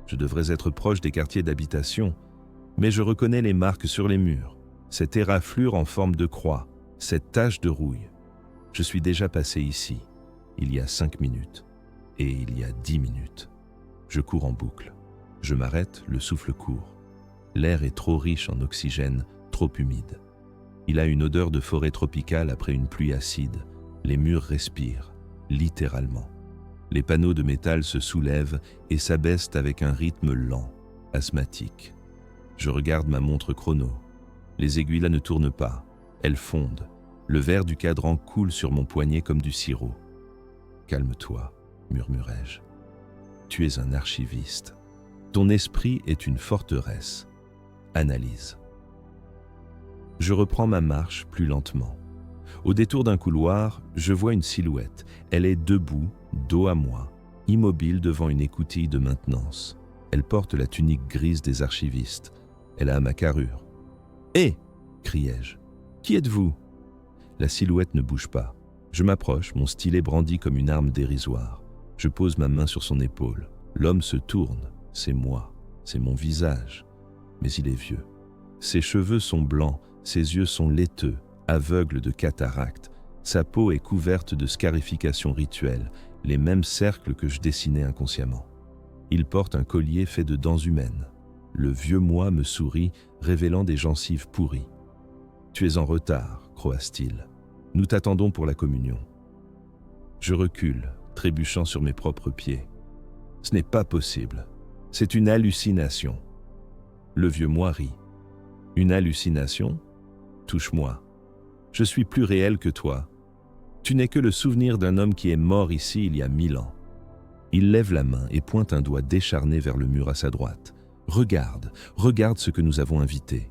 Je devrais être proche des quartiers d'habitation, mais je reconnais les marques sur les murs, cette éraflure en forme de croix, cette tache de rouille. Je suis déjà passé ici, il y a 5 minutes, et il y a 10 minutes. Je cours en boucle. Je m'arrête, le souffle court. L'air est trop riche en oxygène, trop humide. Il a une odeur de forêt tropicale après une pluie acide. Les murs respirent, littéralement. Les panneaux de métal se soulèvent et s'abaissent avec un rythme lent, asthmatique. Je regarde ma montre chrono. Les aiguilles là ne tournent pas, elles fondent. Le verre du cadran coule sur mon poignet comme du sirop. « Calme-toi », murmurai-je. « Tu es un archiviste. Ton esprit est une forteresse. Analyse. » Je reprends ma marche plus lentement. Au détour d'un couloir, je vois une silhouette. Elle est debout, dos à moi, immobile devant une écoutille de maintenance. Elle porte la tunique grise des archivistes. Elle a ma carrure. « Hé !» criai-je. « Qui êtes-vous » La silhouette ne bouge pas. Je m'approche, mon stylet brandi comme une arme dérisoire. Je pose ma main sur son épaule. L'homme se tourne. C'est moi. C'est mon visage. Mais il est vieux. Ses cheveux sont blancs, ses yeux sont laiteux, aveugles de cataracte. Sa peau est couverte de scarifications rituelles, les mêmes cercles que je dessinais inconsciemment. Il porte un collier fait de dents humaines. Le vieux moi me sourit, révélant des gencives pourries. « Tu es en retard, croasse-t-il. Nous t'attendons pour la communion. » Je recule, trébuchant sur mes propres pieds. Ce n'est pas possible. C'est une hallucination. Le vieux moi rit. Une hallucination ? Touche-moi. Je suis plus réel que toi. Tu n'es que le souvenir d'un homme qui est mort ici il y a 1000 ans. Il lève la main et pointe un doigt décharné vers le mur à sa droite. Regarde ce que nous avons invité.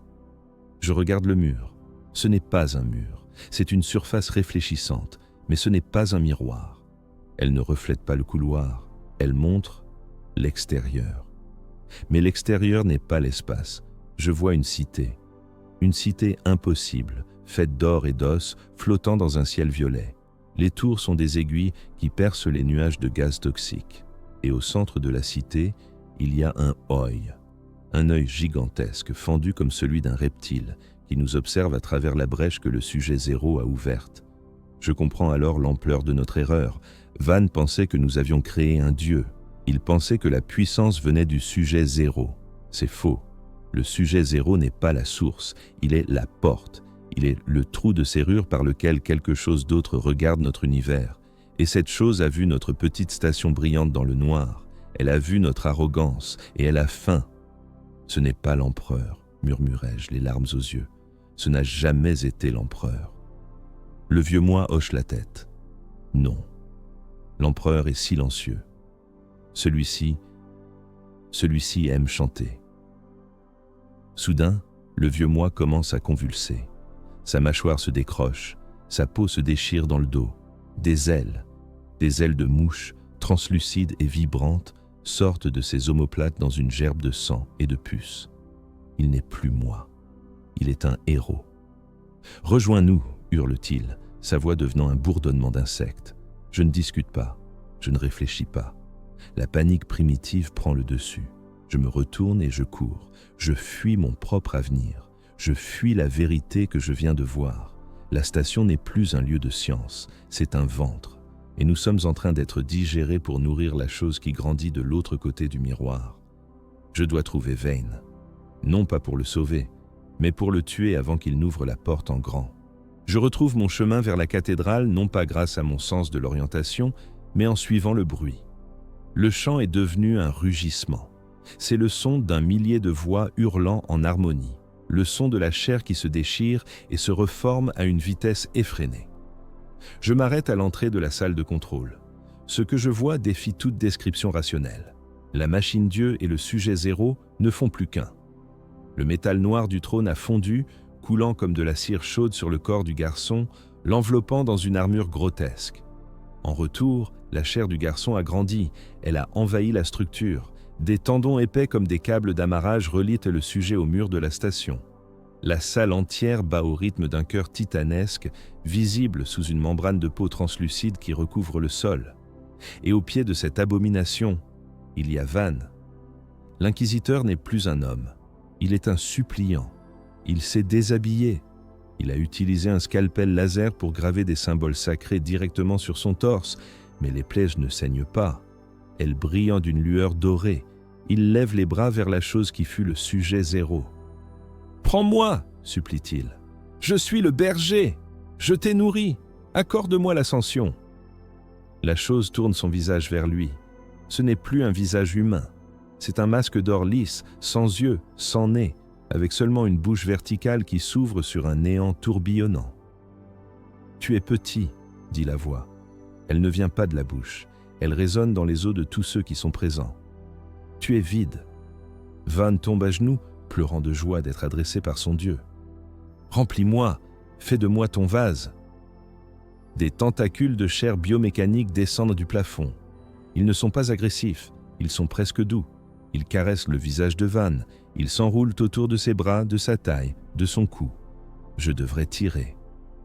Je regarde le mur. Ce n'est pas un mur. C'est une surface réfléchissante, mais ce n'est pas un miroir. Elle ne reflète pas le couloir. Elle montre l'extérieur. Mais l'extérieur n'est pas l'espace. Je vois une cité impossible, faite d'or et d'os, flottant dans un ciel violet. Les tours sont des aiguilles qui percent les nuages de gaz toxiques. Et au centre de la cité, il y a un œil gigantesque, fendu comme celui d'un reptile, qui nous observe à travers la brèche que le sujet 0 a ouverte. Je comprends alors l'ampleur de notre erreur. Van pensait que nous avions créé un dieu. Il pensait que la puissance venait du sujet 0. C'est faux. Le sujet 0 n'est pas la source, il est la porte. Il est le trou de serrure par lequel quelque chose d'autre regarde notre univers. Et cette chose a vu notre petite station brillante dans le noir. Elle a vu notre arrogance et elle a faim. Ce n'est pas l'empereur, murmurai-je, les larmes aux yeux. Ce n'a jamais été l'empereur. Le vieux moi hoche la tête. Non. L'empereur est silencieux. Celui-ci aime chanter. Soudain, le vieux moi commence à convulser. Sa mâchoire se décroche, sa peau se déchire dans le dos. Des ailes de mouche, translucides et vibrantes, sortent de ses omoplates dans une gerbe de sang et de puces. Il n'est plus moi. Il est un héros. « Rejoins-nous » hurle-t-il, sa voix devenant un bourdonnement d'insectes. Je ne discute pas, je ne réfléchis pas. La panique primitive prend le dessus. Je me retourne et je cours. Je fuis mon propre avenir. Je fuis la vérité que je viens de voir. La station n'est plus un lieu de science, c'est un ventre. Et nous sommes en train d'être digérés pour nourrir la chose qui grandit de l'autre côté du miroir. Je dois trouver Vane. Non pas pour le sauver, mais pour le tuer avant qu'il n'ouvre la porte en grand. Je retrouve mon chemin vers la cathédrale non pas grâce à mon sens de l'orientation, mais en suivant le bruit. Le chant est devenu un rugissement. C'est le son d'un millier de voix hurlant en harmonie, le son de la chair qui se déchire et se reforme à une vitesse effrénée. Je m'arrête à l'entrée de la salle de contrôle. Ce que je vois défie toute description rationnelle. La machine Dieu et le sujet zéro ne font plus qu'un. Le métal noir du trône a fondu, coulant comme de la cire chaude sur le corps du garçon, l'enveloppant dans une armure grotesque. En retour, la chair du garçon a grandi, elle a envahi la structure. Des tendons épais comme des câbles d'amarrage relient le sujet au mur de la station. La salle entière bat au rythme d'un cœur titanesque, visible sous une membrane de peau translucide qui recouvre le sol. Et au pied de cette abomination, il y a Vane. L'inquisiteur n'est plus un homme, il est un suppliant. Il s'est déshabillé. Il a utilisé un scalpel laser pour graver des symboles sacrés directement sur son torse, mais les plaies ne saignent pas. Elles brillent d'une lueur dorée. Il lève les bras vers la chose qui fut le sujet zéro. « Prends-moi » supplie-t-il. « Je suis le berger. Je t'ai nourri. Accorde-moi l'ascension. » La chose tourne son visage vers lui. Ce n'est plus un visage humain. C'est un masque d'or lisse, sans yeux, sans nez, avec seulement une bouche verticale qui s'ouvre sur un néant tourbillonnant. « Tu es petit » dit la voix. Elle ne vient pas de la bouche. Elle résonne dans les os de tous ceux qui sont présents. « Tu es vide. » Vane tombe à genoux, pleurant de joie d'être adressé par son Dieu. « Remplis-moi, fais de moi ton vase. » Des tentacules de chair biomécanique descendent du plafond. Ils ne sont pas agressifs, ils sont presque doux. Ils caressent le visage de Vane, ils s'enroulent autour de ses bras, de sa taille, de son cou. Je devrais tirer.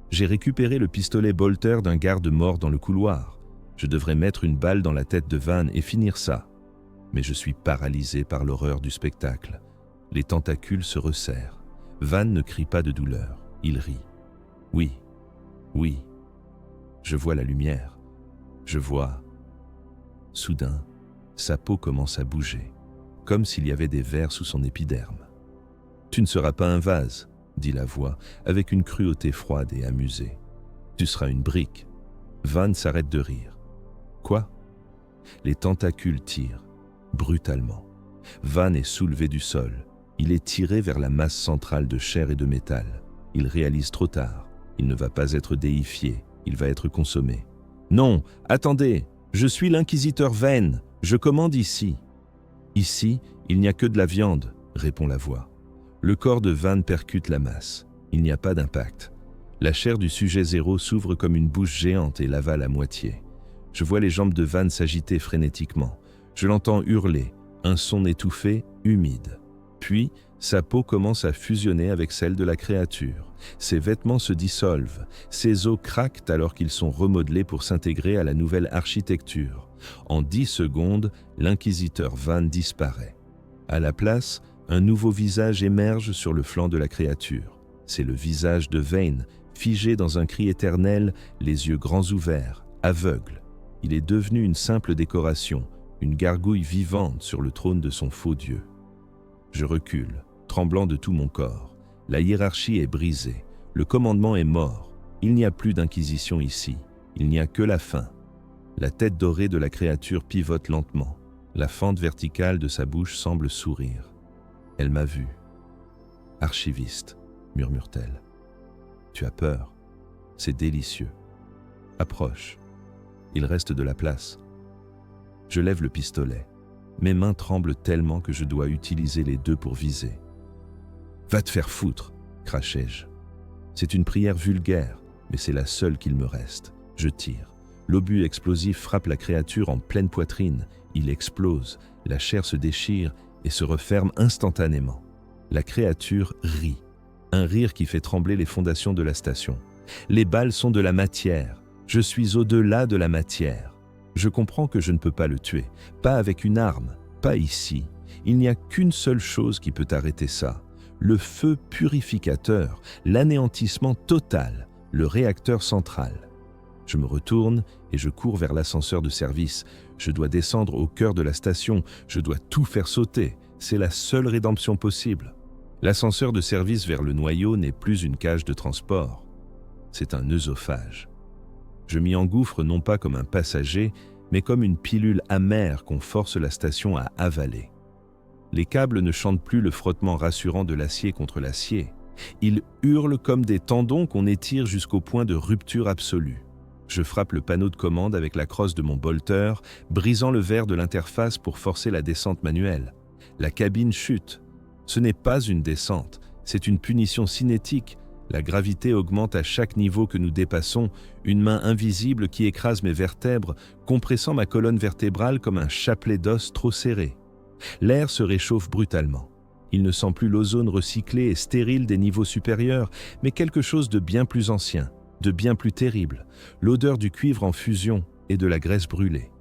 J'ai récupéré le pistolet Bolter d'un garde mort dans le couloir. Je devrais mettre une balle dans la tête de Vane et finir ça. Mais je suis paralysé par l'horreur du spectacle. Les tentacules se resserrent. Vane ne crie pas de douleur, il rit. Oui, oui. Je vois la lumière. Je vois... Soudain, sa peau commence à bouger, comme s'il y avait des vers sous son épiderme. « Tu ne seras pas un vase », dit la voix, avec une cruauté froide et amusée. « Tu seras une brique. » Vane s'arrête de rire. « Quoi ?» Les tentacules tirent, brutalement. Vane est soulevé du sol. Il est tiré vers la masse centrale de chair et de métal. Il réalise trop tard. Il ne va pas être déifié. Il va être consommé. « Non, attendez, je suis l'inquisiteur Vane. Je commande ici. » « Ici, il n'y a que de la viande, » répond la voix. Le corps de Vane percute la masse. Il n'y a pas d'impact. La chair du sujet zéro s'ouvre comme une bouche géante et l'avale à moitié. Je vois les jambes de Vane s'agiter frénétiquement. Je l'entends hurler, un son étouffé, humide. Puis, sa peau commence à fusionner avec celle de la créature. Ses vêtements se dissolvent. Ses os craquent alors qu'ils sont remodelés pour s'intégrer à la nouvelle architecture. En 10 secondes, l'inquisiteur Vane disparaît. À la place, un nouveau visage émerge sur le flanc de la créature. C'est le visage de Vane, figé dans un cri éternel, les yeux grands ouverts, aveugle. Il est devenu une simple décoration, une gargouille vivante sur le trône de son faux dieu. Je recule, tremblant de tout mon corps. La hiérarchie est brisée. Le commandement est mort. Il n'y a plus d'inquisition ici. Il n'y a que la fin. La tête dorée de la créature pivote lentement. La fente verticale de sa bouche semble sourire. Elle m'a vu. « Archiviste », murmure-t-elle. « Tu as peur. C'est délicieux. Approche. Il reste de la place. » Je lève le pistolet. Mes mains tremblent tellement que je dois utiliser les deux pour viser. « Va te faire foutre !» crachai-je. C'est une prière vulgaire, mais c'est la seule qu'il me reste. Je tire. L'obus explosif frappe la créature en pleine poitrine. Il explose, la chair se déchire et se referme instantanément. La créature rit, un rire qui fait trembler les fondations de la station. Les balles sont de la matière, je suis au-delà de la matière. Je comprends que je ne peux pas le tuer, pas avec une arme, pas ici. Il n'y a qu'une seule chose qui peut arrêter ça, le feu purificateur, l'anéantissement total, le réacteur central. Je me retourne et je cours vers l'ascenseur de service. Je dois descendre au cœur de la station, je dois tout faire sauter. C'est la seule rédemption possible. L'ascenseur de service vers le noyau n'est plus une cage de transport. C'est un œsophage. Je m'y engouffre non pas comme un passager, mais comme une pilule amère qu'on force la station à avaler. Les câbles ne chantent plus le frottement rassurant de l'acier contre l'acier. Ils hurlent comme des tendons qu'on étire jusqu'au point de rupture absolue. Je frappe le panneau de commande avec la crosse de mon bolter, brisant le verre de l'interface pour forcer la descente manuelle. La cabine chute. Ce n'est pas une descente, c'est une punition cinétique. La gravité augmente à chaque niveau que nous dépassons, une main invisible qui écrase mes vertèbres, compressant ma colonne vertébrale comme un chapelet d'os trop serré. L'air se réchauffe brutalement. Il ne sent plus l'ozone recyclé et stérile des niveaux supérieurs, mais quelque chose de bien plus ancien, de bien plus terrible, l'odeur du cuivre en fusion et de la graisse brûlée.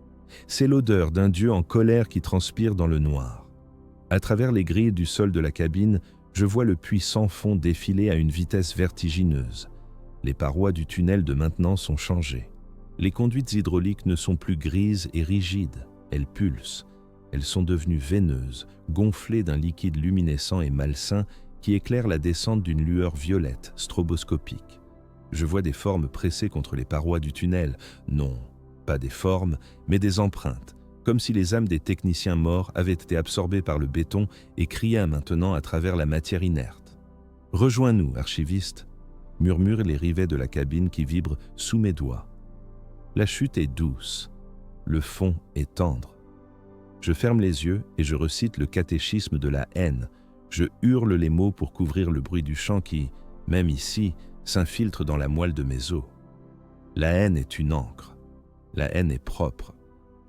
C'est l'odeur d'un dieu en colère qui transpire dans le noir. À travers les grilles du sol de la cabine, je vois le puits sans fond défiler à une vitesse vertigineuse. Les parois du tunnel de maintenance sont changées. Les conduites hydrauliques ne sont plus grises et rigides, elles pulsent. Elles sont devenues veineuses, gonflées d'un liquide luminescent et malsain qui éclaire la descente d'une lueur violette, stroboscopique. Je vois des formes pressées contre les parois du tunnel. Non, pas des formes, mais des empreintes, comme si les âmes des techniciens morts avaient été absorbées par le béton et criaient maintenant à travers la matière inerte. « Rejoins-nous, archiviste !» murmurent les rivets de la cabine qui vibrent sous mes doigts. La chute est douce, le fond est tendre. Je ferme les yeux et je recite le catéchisme de la haine. Je hurle les mots pour couvrir le bruit du chant qui, même ici, s'infiltre dans la moelle de mes os. La haine est une encre. La haine est propre.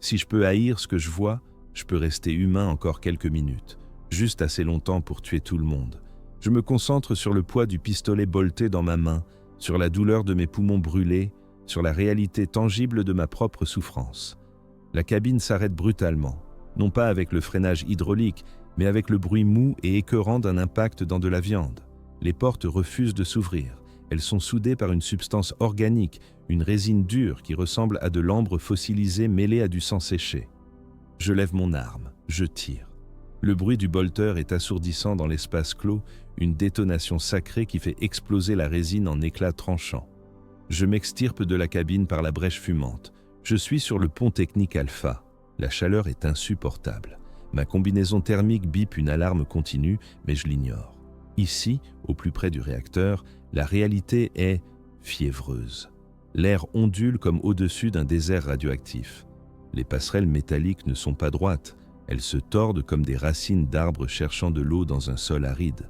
Si je peux haïr ce que je vois, je peux rester humain encore quelques minutes, juste assez longtemps pour tuer tout le monde. Je me concentre sur le poids du pistolet bolté dans ma main, sur la douleur de mes poumons brûlés, sur la réalité tangible de ma propre souffrance. La cabine s'arrête brutalement. Non pas avec le freinage hydraulique, mais avec le bruit mou et écœurant d'un impact dans de la viande. Les portes refusent de s'ouvrir. Elles sont soudées par une substance organique, une résine dure qui ressemble à de l'ambre fossilisé mêlé à du sang séché. Je lève mon arme, je tire. Le bruit du bolter est assourdissant dans l'espace clos, une détonation sacrée qui fait exploser la résine en éclats tranchants. Je m'extirpe de la cabine par la brèche fumante. Je suis sur le pont technique Alpha. La chaleur est insupportable. Ma combinaison thermique bip une alarme continue, mais je l'ignore. Ici, au plus près du réacteur, la réalité est fiévreuse. L'air ondule comme au-dessus d'un désert radioactif. Les passerelles métalliques ne sont pas droites, elles se tordent comme des racines d'arbres cherchant de l'eau dans un sol aride.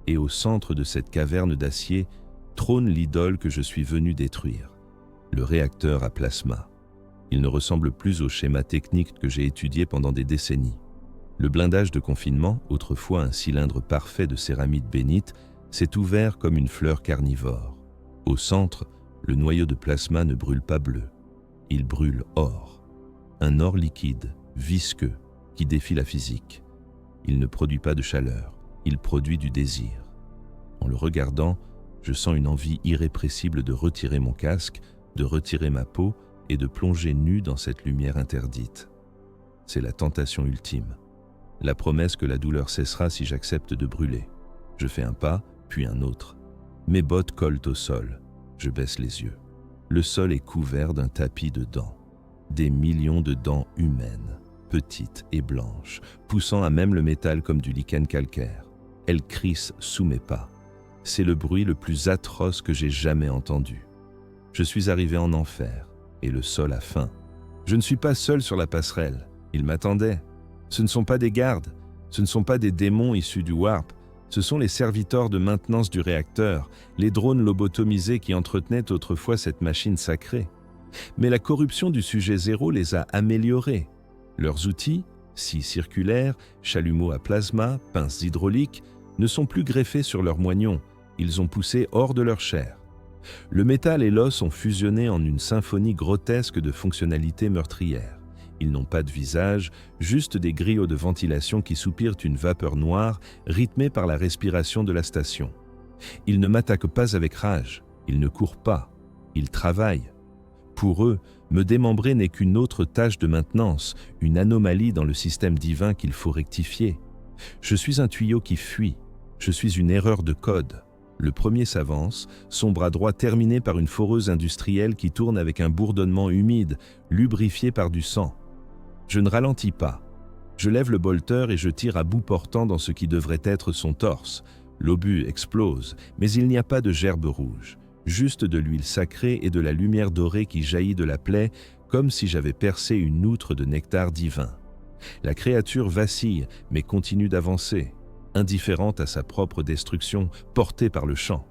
Et au centre de cette caverne d'acier, trône l'idole que je suis venu détruire, le réacteur à plasma. Il ne ressemble plus au schéma technique que j'ai étudié pendant des décennies. Le blindage de confinement, autrefois un cylindre parfait de céramique bénite, s'est ouvert comme une fleur carnivore. Au centre, le noyau de plasma ne brûle pas bleu. Il brûle or. Un or liquide, visqueux, qui défie la physique. Il ne produit pas de chaleur, il produit du désir. En le regardant, je sens une envie irrépressible de retirer mon casque, de retirer ma peau, et de plonger nu dans cette lumière interdite. C'est la tentation ultime. La promesse que la douleur cessera si j'accepte de brûler. Je fais un pas, puis un autre. Mes bottes collent au sol. Je baisse les yeux. Le sol est couvert d'un tapis de dents. Des millions de dents humaines, petites et blanches, poussant à même le métal comme du lichen calcaire. Elles crissent sous mes pas. C'est le bruit le plus atroce que j'ai jamais entendu. Je suis arrivé en enfer. Et le sol a faim. Je ne suis pas seul sur la passerelle. Ils m'attendaient. Ce ne sont pas des gardes. Ce ne sont pas des démons issus du Warp. Ce sont les serviteurs de maintenance du réacteur, les drones lobotomisés qui entretenaient autrefois cette machine sacrée. Mais la corruption du sujet zéro les a améliorés. Leurs outils, scies circulaires, chalumeaux à plasma, pinces hydrauliques, ne sont plus greffés sur leurs moignons, ils ont poussé hors de leur chair. Le métal et l'os ont fusionné en une symphonie grotesque de fonctionnalités meurtrières. Ils n'ont pas de visage, juste des griots de ventilation qui soupirent une vapeur noire rythmée par la respiration de la station. Ils ne m'attaquent pas avec rage, ils ne courent pas, ils travaillent. Pour eux, me démembrer n'est qu'une autre tâche de maintenance, une anomalie dans le système divin qu'il faut rectifier. Je suis un tuyau qui fuit, je suis une erreur de code. Le premier s'avance, son bras droit terminé par une foreuse industrielle qui tourne avec un bourdonnement humide, lubrifié par du sang. Je ne ralentis pas. Je lève le bolter et je tire à bout portant dans ce qui devrait être son torse. L'obus explose, mais il n'y a pas de gerbe rouge, juste de l'huile sacrée et de la lumière dorée qui jaillit de la plaie, comme si j'avais percé une outre de nectar divin. La créature vacille, mais continue d'avancer, indifférente à sa propre destruction, portée par le chant.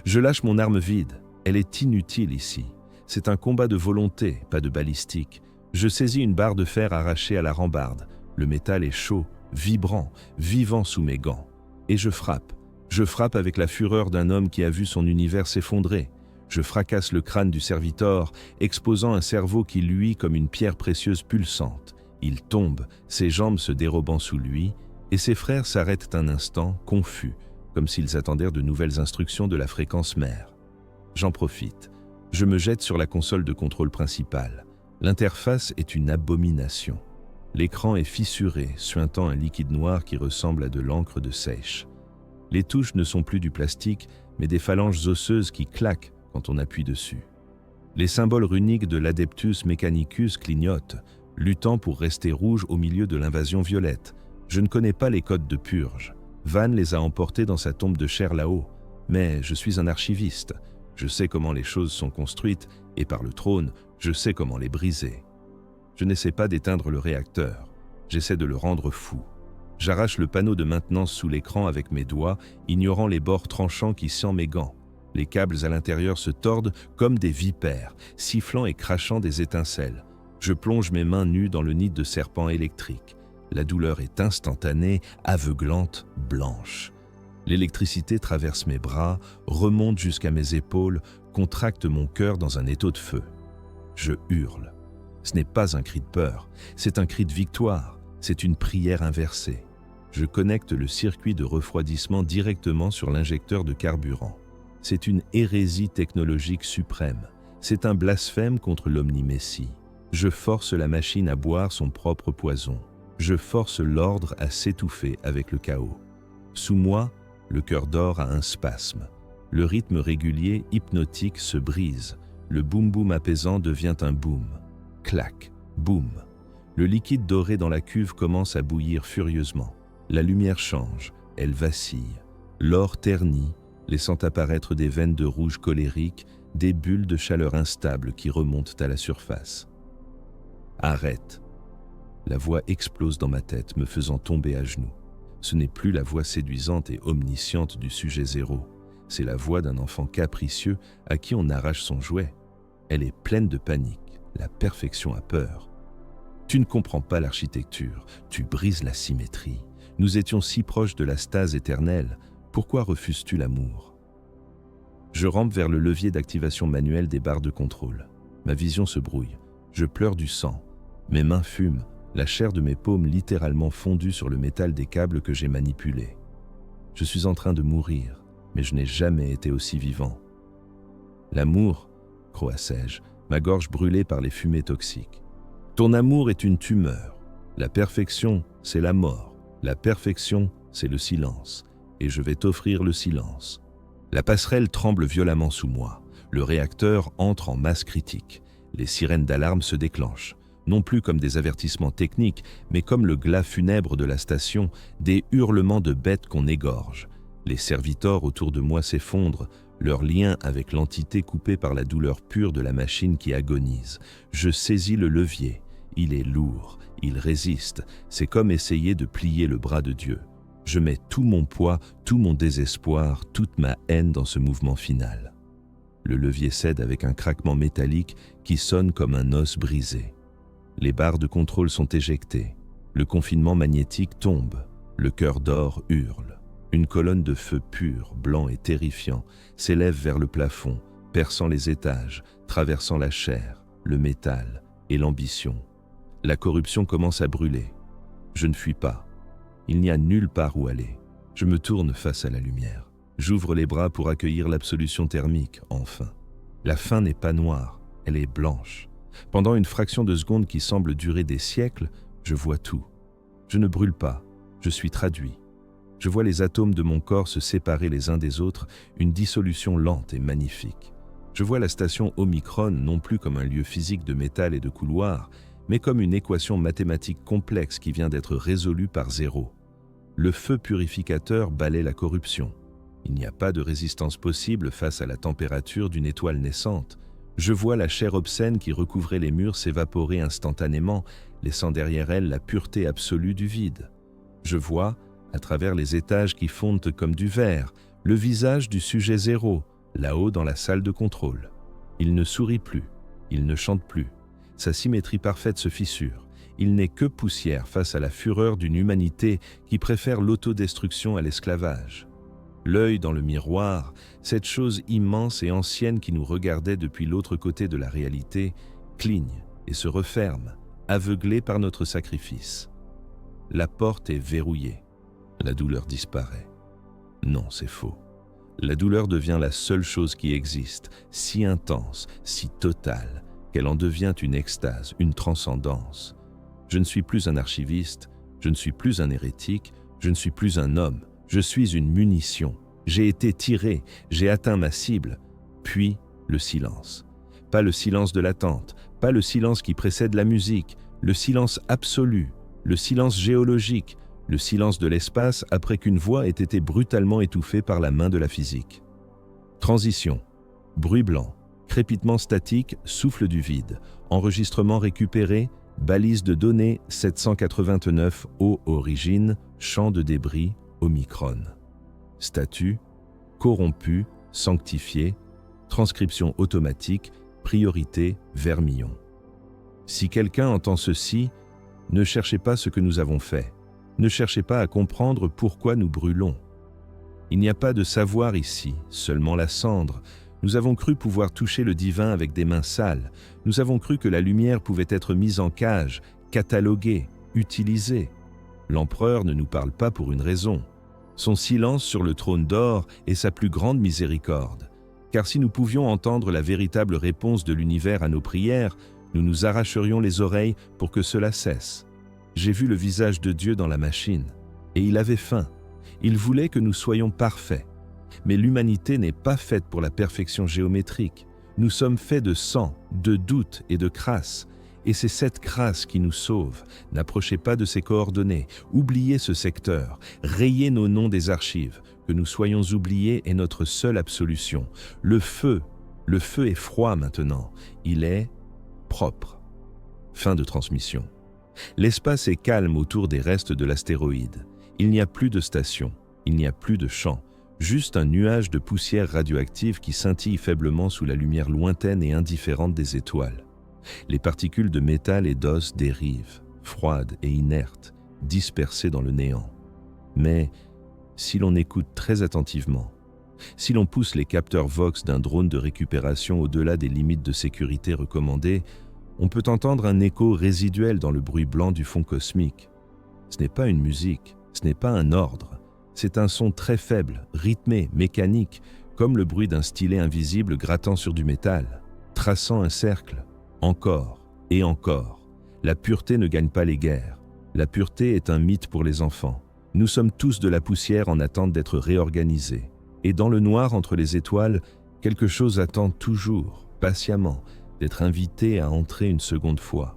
Je lâche mon arme vide, elle est inutile ici. C'est un combat de volonté, pas de balistique. Je saisis une barre de fer arrachée à la rambarde. Le métal est chaud, vibrant, vivant sous mes gants. Et je frappe. Je frappe avec la fureur d'un homme qui a vu son univers s'effondrer. Je fracasse le crâne du serviteur, exposant un cerveau qui luit comme une pierre précieuse pulsante. Il tombe, ses jambes se dérobant sous lui, et ses frères s'arrêtent un instant, confus, comme s'ils attendaient de nouvelles instructions de la fréquence mère. J'en profite. Je me jette sur la console de contrôle principale. L'interface est une abomination. L'écran est fissuré, suintant un liquide noir qui ressemble à de l'encre de sèche. Les touches ne sont plus du plastique, mais des phalanges osseuses qui claquent quand on appuie dessus. Les symboles runiques de l'Adeptus Mechanicus clignotent, luttant pour rester rouges au milieu de l'invasion violette. Je ne connais pas les codes de purge. Van les a emportés dans sa tombe de chair là-haut. Mais je suis un archiviste. Je sais comment les choses sont construites, et par le trône, je sais comment les briser. Je n'essaie pas d'éteindre le réacteur. J'essaie de le rendre fou. J'arrache le panneau de maintenance sous l'écran avec mes doigts, ignorant les bords tranchants qui scient mes gants. Les câbles à l'intérieur se tordent comme des vipères, sifflant et crachant des étincelles. Je plonge mes mains nues dans le nid de serpent électrique. La douleur est instantanée, aveuglante, blanche. L'électricité traverse mes bras, remonte jusqu'à mes épaules, contracte mon cœur dans un étau de feu. Je hurle. Ce n'est pas un cri de peur, c'est un cri de victoire, c'est une prière inversée. Je connecte le circuit de refroidissement directement sur l'injecteur de carburant. C'est une hérésie technologique suprême. C'est un blasphème contre l'omnimessie. Je force la machine à boire son propre poison. Je force l'ordre à s'étouffer avec le chaos. Sous moi, le cœur d'or a un spasme. Le rythme régulier, hypnotique, se brise. Le boum-boum apaisant devient un boum. Clac, boum. Le liquide doré dans la cuve commence à bouillir furieusement. La lumière change, elle vacille. L'or ternit, laissant apparaître des veines de rouge colérique, des bulles de chaleur instables qui remontent à la surface. Arrête. La voix explose dans ma tête, me faisant tomber à genoux. Ce n'est plus la voix séduisante et omnisciente du sujet zéro. C'est la voix d'un enfant capricieux à qui on arrache son jouet. Elle est pleine de panique. La perfection a peur. Tu ne comprends pas l'architecture, tu brises la symétrie. Nous étions si proches de la stase éternelle, pourquoi refuses-tu l'amour? Je rampe vers le levier d'activation manuelle des barres de contrôle. Ma vision se brouille, je pleure du sang. Mes mains fument, la chair de mes paumes littéralement fondue sur le métal des câbles que j'ai manipulés. Je suis en train de mourir, mais je n'ai jamais été aussi vivant. L'amour, croassai-je, ma gorge brûlée par les fumées toxiques. Ton amour est une tumeur. La perfection, c'est la mort. La perfection, c'est le silence. Et je vais t'offrir le silence. La passerelle tremble violemment sous moi. Le réacteur entre en masse critique. Les sirènes d'alarme se déclenchent. Non plus comme des avertissements techniques, mais comme le glas funèbre de la station, des hurlements de bêtes qu'on égorge. Les serviteurs autour de moi s'effondrent, leur lien avec l'entité coupée par la douleur pure de la machine qui agonise. Je saisis le levier. Il est lourd, il résiste. C'est comme essayer de plier le bras de Dieu. Je mets tout mon poids, tout mon désespoir, toute ma haine dans ce mouvement final. Le levier cède avec un craquement métallique qui sonne comme un os brisé. Les barres de contrôle sont éjectées. Le confinement magnétique tombe. Le cœur d'or hurle. Une colonne de feu pur, blanc et terrifiant, s'élève vers le plafond, perçant les étages, traversant la chair, le métal et l'ambition. La corruption commence à brûler. Je ne fuis pas. Il n'y a nulle part où aller. Je me tourne face à la lumière. J'ouvre les bras pour accueillir l'absolution thermique, enfin. La fin n'est pas noire, elle est blanche. Pendant une fraction de seconde qui semble durer des siècles, je vois tout. Je ne brûle pas, je suis traduit. Je vois les atomes de mon corps se séparer les uns des autres, une dissolution lente et magnifique. Je vois la station Omicron non plus comme un lieu physique de métal et de couloirs, mais comme une équation mathématique complexe qui vient d'être résolue par zéro. Le feu purificateur balaie la corruption. Il n'y a pas de résistance possible face à la température d'une étoile naissante. Je vois la chair obscène qui recouvrait les murs s'évaporer instantanément, laissant derrière elle la pureté absolue du vide. Je vois, à travers les étages qui fondent comme du verre, le visage du sujet zéro, là-haut dans la salle de contrôle. Il ne sourit plus, il ne chante plus. Sa symétrie parfaite se fissure. Il n'est que poussière face à la fureur d'une humanité qui préfère l'autodestruction à l'esclavage. L'œil dans le miroir, cette chose immense et ancienne qui nous regardait depuis l'autre côté de la réalité, cligne et se referme, aveuglé par notre sacrifice. La porte est verrouillée. La douleur disparaît. Non, c'est faux. La douleur devient la seule chose qui existe, si intense, si totale, qu'elle en devient une extase, une transcendance. Je ne suis plus un archiviste, je ne suis plus un hérétique, je ne suis plus un homme, je suis une munition. J'ai été tiré, j'ai atteint ma cible, puis le silence. Pas le silence de l'attente, pas le silence qui précède la musique, le silence absolu, le silence géologique, le silence de l'espace après qu'une voix ait été brutalement étouffée par la main de la physique. Transition, bruit blanc, crépitement statique, souffle du vide, enregistrement récupéré, balise de données 789 O origine, champ de débris, Omicron. Statut, corrompu, sanctifié, transcription automatique, priorité, vermillon. Si quelqu'un entend ceci, ne cherchez pas ce que nous avons fait. Ne cherchez pas à comprendre pourquoi nous brûlons. Il n'y a pas de savoir ici, seulement la cendre. Nous avons cru pouvoir toucher le divin avec des mains sales. Nous avons cru que la lumière pouvait être mise en cage, cataloguée, utilisée. L'empereur ne nous parle pas pour une raison. Son silence sur le trône d'or est sa plus grande miséricorde. Car si nous pouvions entendre la véritable réponse de l'univers à nos prières, nous nous arracherions les oreilles pour que cela cesse. J'ai vu le visage de Dieu dans la machine, et il avait faim. Il voulait que nous soyons parfaits. Mais l'humanité n'est pas faite pour la perfection géométrique. Nous sommes faits de sang, de doute et de crasse. Et c'est cette crasse qui nous sauve. N'approchez pas de ces coordonnées. Oubliez ce secteur. Rayez nos noms des archives. Que nous soyons oubliés est notre seule absolution. Le feu est froid maintenant. Il est propre. Fin de transmission. L'espace est calme autour des restes de l'astéroïde. Il n'y a plus de station, il n'y a plus de champ, juste un nuage de poussière radioactive qui scintille faiblement sous la lumière lointaine et indifférente des étoiles. Les particules de métal et d'os dérivent, froides et inertes, dispersées dans le néant. Mais si l'on écoute très attentivement, si l'on pousse les capteurs Vox d'un drone de récupération au-delà des limites de sécurité recommandées, on peut entendre un écho résiduel dans le bruit blanc du fond cosmique. Ce n'est pas une musique, ce n'est pas un ordre. C'est un son très faible, rythmé, mécanique, comme le bruit d'un stylet invisible grattant sur du métal, traçant un cercle, encore et encore. La pureté ne gagne pas les guerres. La pureté est un mythe pour les enfants. Nous sommes tous de la poussière en attente d'être réorganisés. Et dans le noir entre les étoiles, quelque chose attend toujours, patiemment, d'être invité à entrer une seconde fois.